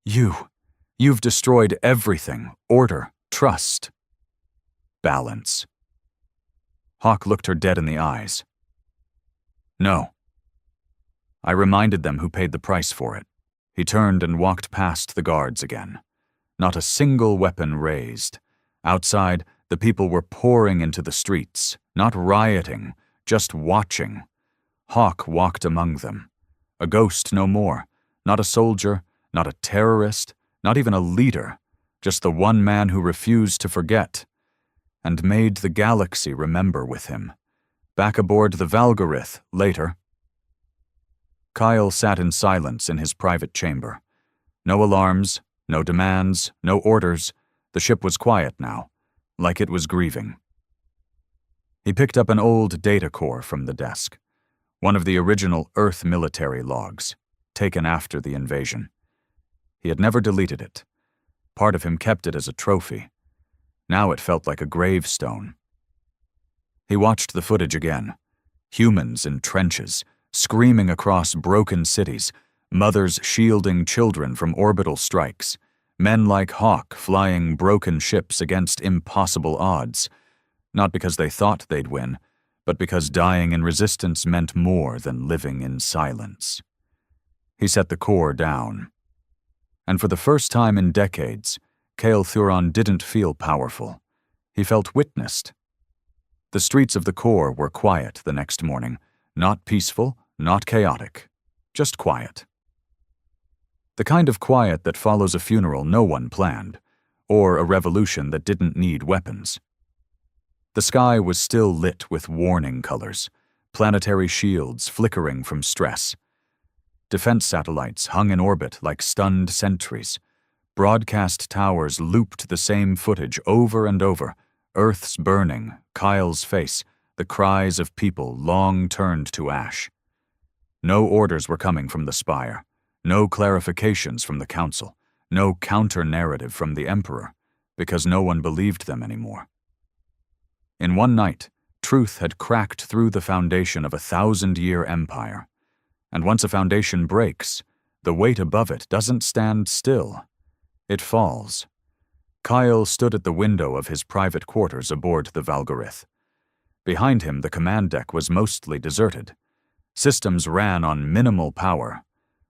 You've destroyed everything, order, trust." balance. Hawk looked her dead in the eyes. No. I reminded them who paid the price for it. He turned and walked past the guards again. Not a single weapon raised. Outside, the people were pouring into the streets, not rioting, just watching. Hawk walked among them. A ghost no more. Not a soldier, not a terrorist, not even a leader. Just the one man who refused to forget, and made the galaxy remember with him. Back aboard the Valgorith, later. Kyle sat in silence in his private chamber. No alarms, no demands, no orders. The ship was quiet now, like it was grieving. He picked up an old data core from the desk, one of the original Earth military logs, taken after the invasion. He had never deleted it. Part of him kept it as a trophy. Now it felt like a gravestone. He watched the footage again. Humans in trenches, screaming across broken cities, mothers shielding children from orbital strikes, men like Hawk flying broken ships against impossible odds, not because they thought they'd win, but because dying in resistance meant more than living in silence. He set the core down. And for the first time in decades, Kale Thuron didn't feel powerful. He felt witnessed. The streets of the core were quiet the next morning, not peaceful, not chaotic, just quiet. The kind of quiet that follows a funeral no one planned, or a revolution that didn't need weapons. The sky was still lit with warning colors, planetary shields flickering from stress. Defense satellites hung in orbit like stunned sentries. Broadcast towers looped the same footage over and over, Earth's burning, Kyle's face, the cries of people long turned to ash. No orders were coming from the spire, no clarifications from the council, no counter-narrative from the Emperor, because no one believed them anymore. In one night, truth had cracked through the foundation of a 1,000-year empire. And once a foundation breaks, the weight above it doesn't stand still. It falls. Kyle stood at the window of his private quarters aboard the Valgorith. Behind him, the command deck was mostly deserted. Systems ran on minimal power.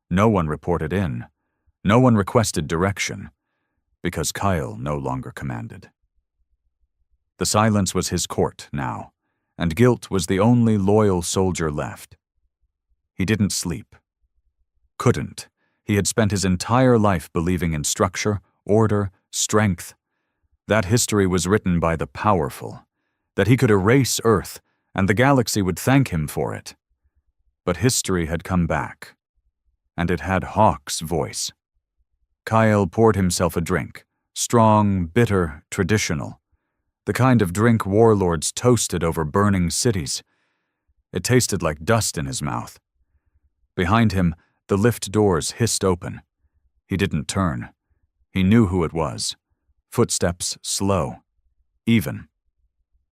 No one reported in. No one requested direction, because Kyle no longer commanded. The silence was his court now, and guilt was the only loyal soldier left. He didn't sleep. Couldn't. He had spent his entire life believing in structure, order, strength. That history was written by the powerful, that he could erase Earth, and the galaxy would thank him for it. But history had come back, and it had Hawk's voice. Kyle poured himself a drink, strong, bitter, traditional, the kind of drink warlords toasted over burning cities. It tasted like dust in his mouth. Behind him, the lift doors hissed open. He didn't turn. He knew who it was. Footsteps slow, even,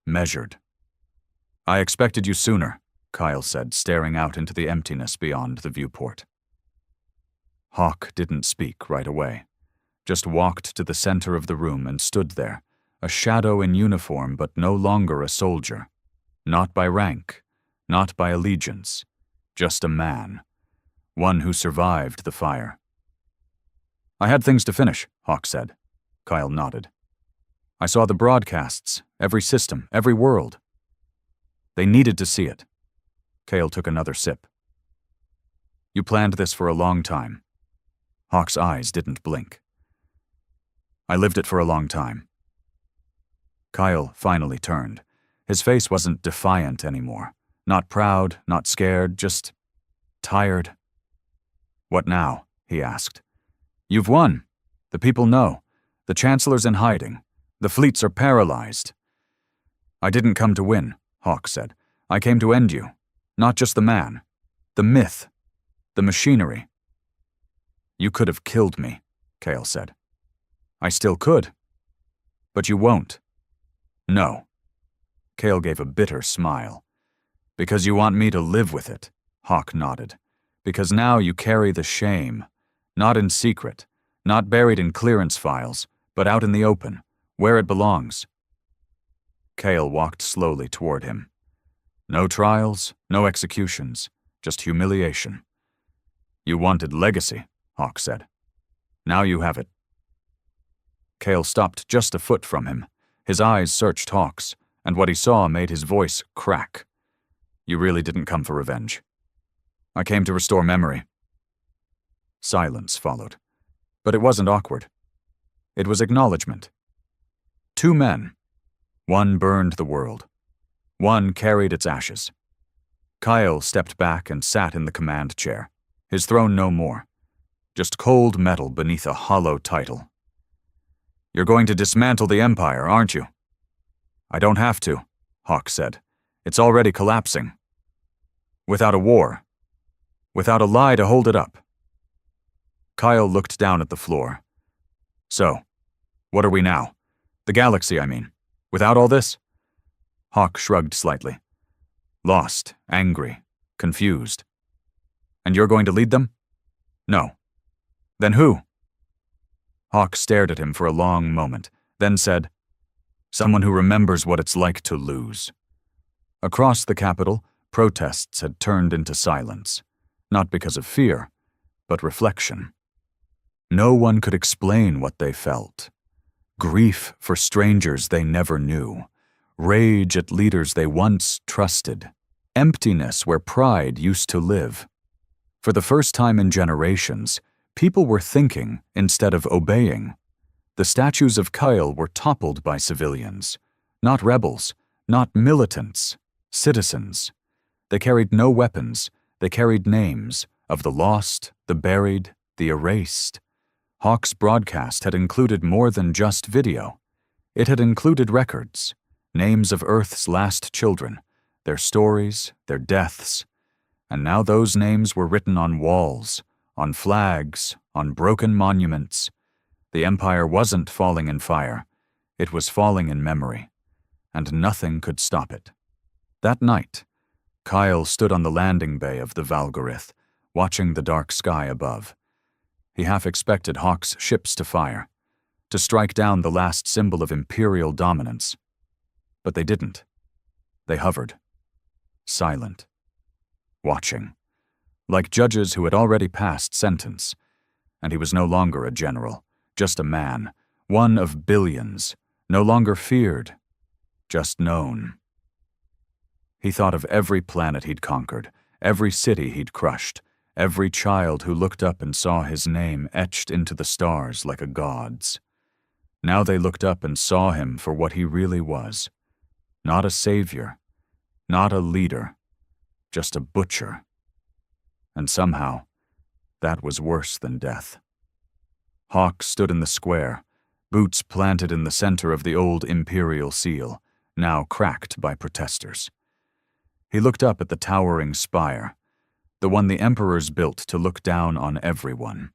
measured. "I expected you sooner," Kyle said, staring out into the emptiness beyond the viewport. Hawk didn't speak right away, just walked to the center of the room and stood there, a shadow in uniform but no longer a soldier. Not by rank, not by allegiance, just a man. One who survived the fire. "I had things to finish," Hawk said. Kyle nodded. "I saw the broadcasts, every system, every world. They needed to see it." Kale took another sip. "You planned this for a long time." Hawk's eyes didn't blink. "I lived it for a long time." Kyle finally turned. His face wasn't defiant anymore. Not proud, not scared, just tired. "What now?" he asked. "You've won. The people know. The Chancellor's in hiding. The fleets are paralyzed." "I didn't come to win," Hawk said. "I came to end you. Not just the man. The myth. The machinery." "You could have killed me," Kale said. "I still could. But you won't." "No." Kale gave a bitter smile. "Because you want me to live with it," Hawk nodded. "Because now you carry the shame, not in secret, not buried in clearance files, but out in the open, where it belongs." Kale walked slowly toward him. No trials, no executions, just humiliation. You wanted legacy, Hawk said. Now you have it. Kale stopped just a foot from him. His eyes searched Hawk's, and what he saw made his voice crack. You really didn't come for revenge. I came to restore memory. Silence followed, but it wasn't awkward. It was acknowledgement. Two men. One burned the world. One carried its ashes. Kyle stepped back and sat in the command chair, his throne no more, just cold metal beneath a hollow title. You're going to dismantle the Empire, aren't you? I don't have to, Hawk said. It's already collapsing. Without a war. Without a lie to hold it up. Kyle looked down at the floor. So, what are we now? The galaxy, I mean. Without all this? Hawk shrugged slightly. Lost, angry, confused. And you're going to lead them? No. Then who? Hawk stared at him for a long moment, then said, Someone who remembers what it's like to lose. Across the capital, protests had turned into silence, not because of fear, but reflection. No one could explain what they felt. Grief for strangers they never knew, rage at leaders they once trusted, emptiness where pride used to live. For the first time in generations, people were thinking instead of obeying. The statues of Kyle were toppled by civilians, not rebels, not militants, citizens. They carried no weapons, they carried names of the lost, the buried, the erased. Hawk's broadcast had included more than just video. It had included records, names of Earth's last children, their stories, their deaths. And now those names were written on walls, on flags, on broken monuments. The Empire wasn't falling in fire. It was falling in memory, and nothing could stop it. That night, Kyle stood on the landing bay of the Valgorith, watching the dark sky above. He half expected Hawk's ships to fire, to strike down the last symbol of imperial dominance. But they didn't. They hovered, silent, watching, like judges who had already passed sentence. And he was no longer a general, just a man, one of billions, no longer feared, just known. He thought of every planet he'd conquered, every city he'd crushed, every child who looked up and saw his name etched into the stars like a god's. Now they looked up and saw him for what he really was. Not a savior, not a leader, just a butcher. And somehow, that was worse than death. Hawk stood in the square, boots planted in the center of the old imperial seal, now cracked by protesters. He looked up at the towering spire, the one the emperors built to look down on everyone.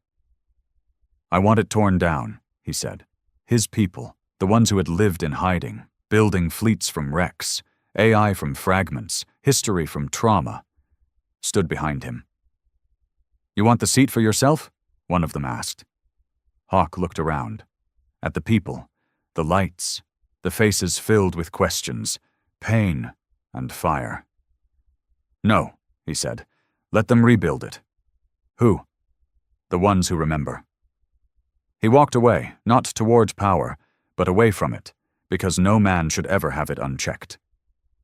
I want it torn down, he said. His people, the ones who had lived in hiding, building fleets from wrecks, AI from fragments, history from trauma, stood behind him. You want the seat for yourself? One of them asked. Hawk looked around, at the people, the lights, the faces filled with questions, pain, and fire. No, he said. Let them rebuild it. Who? The ones who remember. He walked away, not toward power, but away from it, because no man should ever have it unchecked.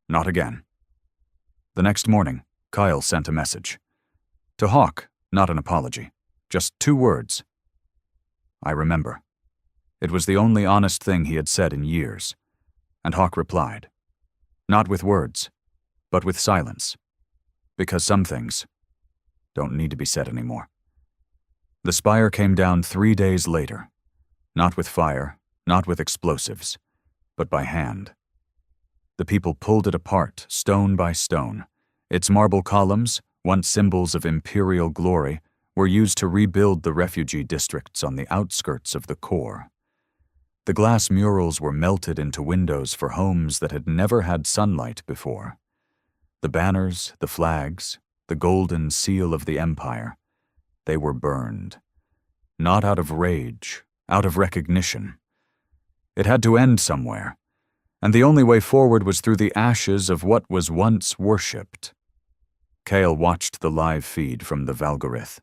Not again. The next morning, Kyle sent a message. To Hawk, not an apology, just 2 words. I remember. It was the only honest thing he had said in years. And Hawk replied. Not with words, but with silence. Because some things don't need to be said anymore. The spire came down 3 days later, not with fire, not with explosives, but by hand. The people pulled it apart, stone by stone. Its marble columns, once symbols of imperial glory, were used to rebuild the refugee districts on the outskirts of the core. The glass murals were melted into windows for homes that had never had sunlight before. The banners, the flags, the golden seal of the Empire, they were burned. Not out of rage, out of recognition. It had to end somewhere, And the only way forward was through the ashes of what was once worshipped. Kale watched the live feed from the Valgorith.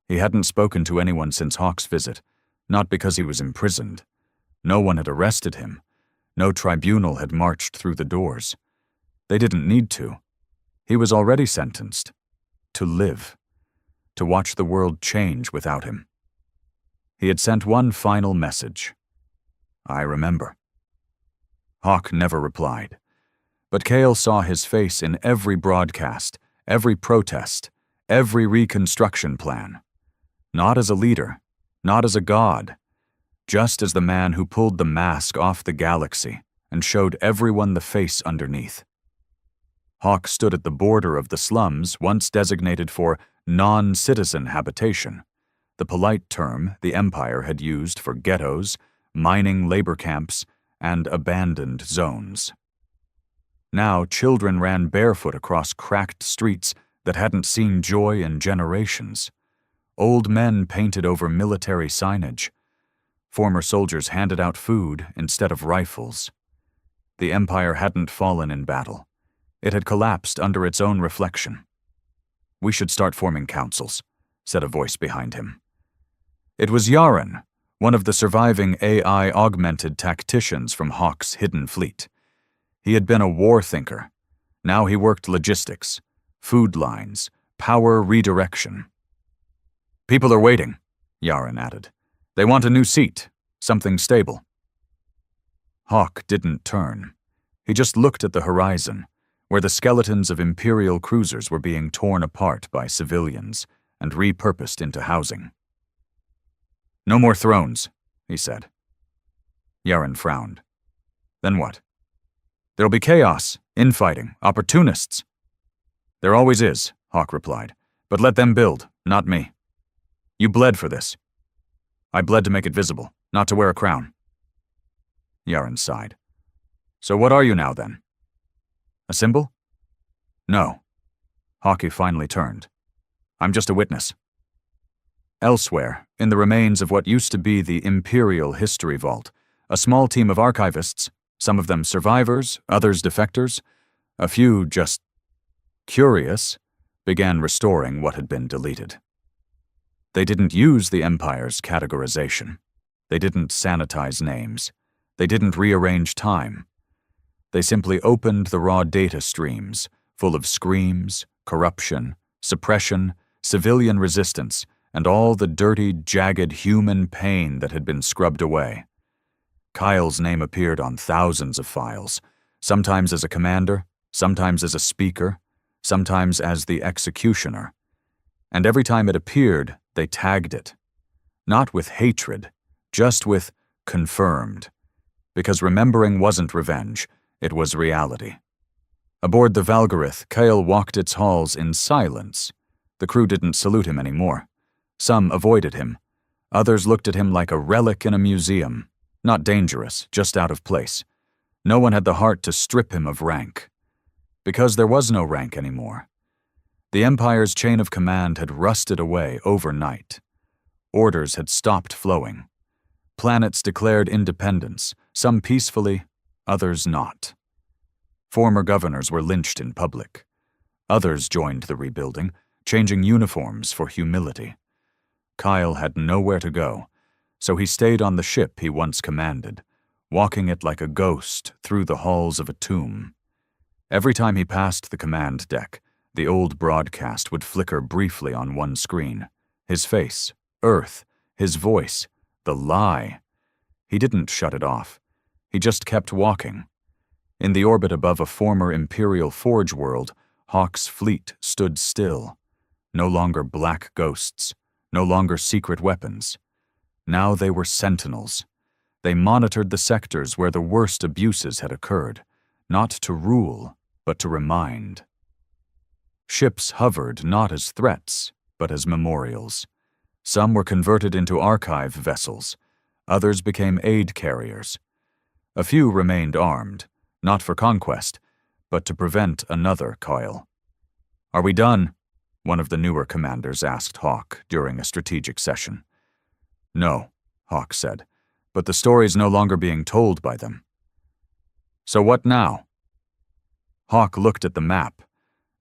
He hadn't spoken to anyone since Hawk's visit, not because he was imprisoned. No one had arrested him. No tribunal had marched through the doors. They didn't need to. He was already sentenced. To live. To watch the world change without him. He had sent one final message. I remember. Hawk never replied. But Kale saw his face in every broadcast, every protest, every reconstruction plan. Not as a leader, not as a god, just as the man who pulled the mask off the galaxy and showed everyone the face underneath. Hawk stood at the border of the slums once designated for non-citizen habitation, the polite term the Empire had used for ghettos, mining labor camps, and abandoned zones. Now children ran barefoot across cracked streets that hadn't seen joy in generations. Old men painted over military signage. Former soldiers handed out food instead of rifles. The Empire hadn't fallen in battle. It had collapsed under its own reflection. We should start forming councils, said a voice behind him. It was Yaren, one of the surviving AI-augmented tacticians from Hawk's hidden fleet. He had been a war thinker. Now he worked logistics, food lines, power redirection. People are waiting, Yaren added. They want a new seat, something stable. Hawk didn't turn. He just looked at the horizon, where the skeletons of Imperial cruisers were being torn apart by civilians and repurposed into housing. No more thrones, he said. Yaren frowned. Then what? There'll be chaos, infighting, opportunists. There always is, Hawk replied, but let them build, not me. You bled for this. I bled to make it visible, not to wear a crown. Yaren sighed. So what are you now, then? A symbol? No. Hawke finally turned. I'm just a witness. Elsewhere, in the remains of what used to be the Imperial History Vault, a small team of archivists, some of them survivors, others defectors, a few just curious, began restoring what had been deleted. They didn't use the Empire's categorization. They didn't sanitize names. They didn't rearrange time. They simply opened the raw data streams, full of screams, corruption, suppression, civilian resistance, and all the dirty, jagged human pain that had been scrubbed away. Kyle's name appeared on thousands of files, sometimes as a commander, sometimes as a speaker, sometimes as the executioner. And every time it appeared, they tagged it. Not with hatred, just with confirmed. Because remembering wasn't revenge, it was reality. Aboard the Valgorith, Kyle walked its halls in silence. The crew didn't salute him anymore. Some avoided him. Others looked at him like a relic in a museum. Not dangerous, just out of place. No one had the heart to strip him of rank. Because there was no rank anymore. The Empire's chain of command had rusted away overnight. Orders had stopped flowing. Planets declared independence, some peacefully, others not. Former governors were lynched in public. Others joined the rebuilding, changing uniforms for humility. Kyle had nowhere to go, so he stayed on the ship he once commanded, walking it like a ghost through the halls of a tomb. Every time he passed the command deck, the old broadcast would flicker briefly on one screen. His face, Earth, his voice, the lie. He didn't shut it off. He just kept walking. In the orbit above a former Imperial Forge world, Hawk's fleet stood still. No longer black ghosts, no longer secret weapons. Now they were sentinels. They monitored the sectors where the worst abuses had occurred, not to rule, but to remind. Ships hovered not as threats, but as memorials. Some were converted into archive vessels. Others became aid carriers. A few remained armed, not for conquest, but to prevent another coil. Are we done? One of the newer commanders asked Hawk during a strategic session. No, Hawk said, but the story's no longer being told by them. So what now? Hawk looked at the map,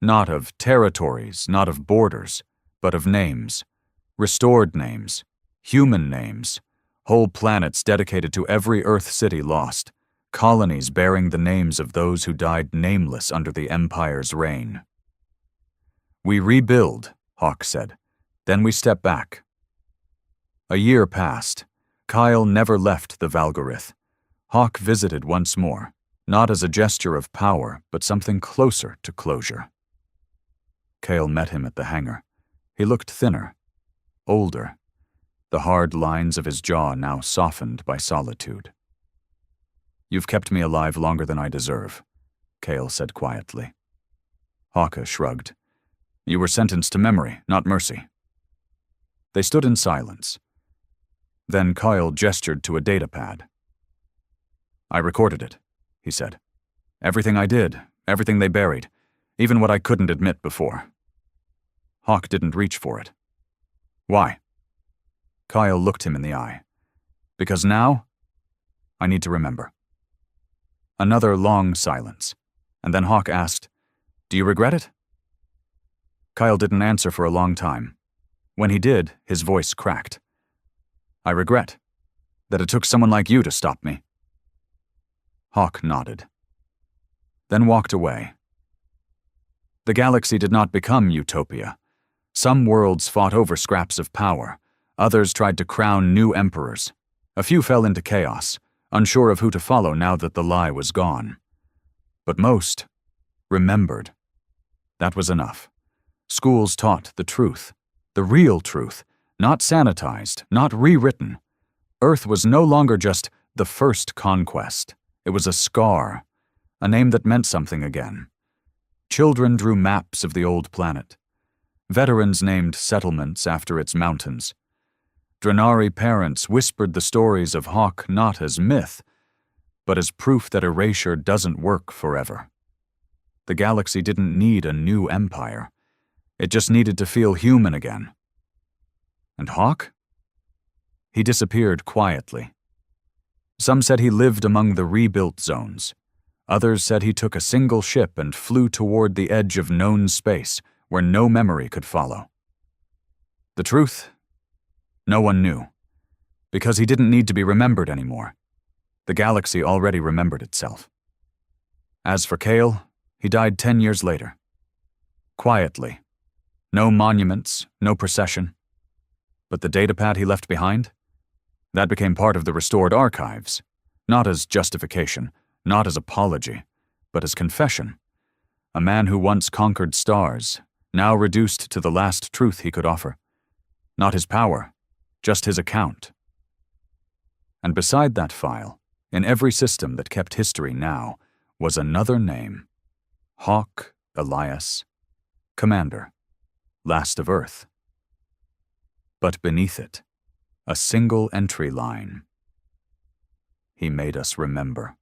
not of territories, not of borders, but of names. Restored names, human names, whole planets dedicated to every Earth city lost, colonies bearing the names of those who died nameless under the Empire's reign. We rebuild, Hawk said. Then we step back. A year passed. Kyle never left the Valgorith. Hawk visited once more, not as a gesture of power, but something closer to closure. Kale met him at the hangar. He looked thinner, older, the hard lines of his jaw now softened by solitude. You've kept me alive longer than I deserve, Kale said quietly. Hawk shrugged. You were sentenced to memory, not mercy. They stood in silence. Then Kyle gestured to a datapad. I recorded it, he said. Everything I did, everything they buried, even what I couldn't admit before. Hawk didn't reach for it. Why? Kyle looked him in the eye. Because now, I need to remember. Another long silence, and then Hawk asked, Do you regret it? Kyle didn't answer for a long time. When he did, his voice cracked. I regret that it took someone like you to stop me. Hawk nodded, then walked away. The galaxy did not become utopia. Some worlds fought over scraps of power. Others tried to crown new emperors. A few fell into chaos, unsure of who to follow now that the lie was gone. But most remembered. That was enough. Schools taught the truth, the real truth, not sanitized, not rewritten. Earth was no longer just the first conquest. It was a scar, a name that meant something again. Children drew maps of the old planet. Veterans named settlements after its mountains. Drenari parents whispered the stories of Hawk not as myth, but as proof that erasure doesn't work forever. The galaxy didn't need a new empire. It just needed to feel human again. And Hawk? He disappeared quietly. Some said he lived among the rebuilt zones. Others said he took a single ship and flew toward the edge of known space where no memory could follow. The truth? No one knew, because he didn't need to be remembered anymore. The galaxy already remembered itself. As for Kale, he died 10 years later. Quietly. No monuments, no procession. But the datapad he left behind? That became part of the restored archives, not as justification, not as apology, but as confession. A man who once conquered stars, now reduced to the last truth he could offer. Not his power, just his account. And beside that file, in every system that kept history now, was another name. Hawk Elias, Commander, Last of Earth. But beneath it, a single entry line. He made us remember.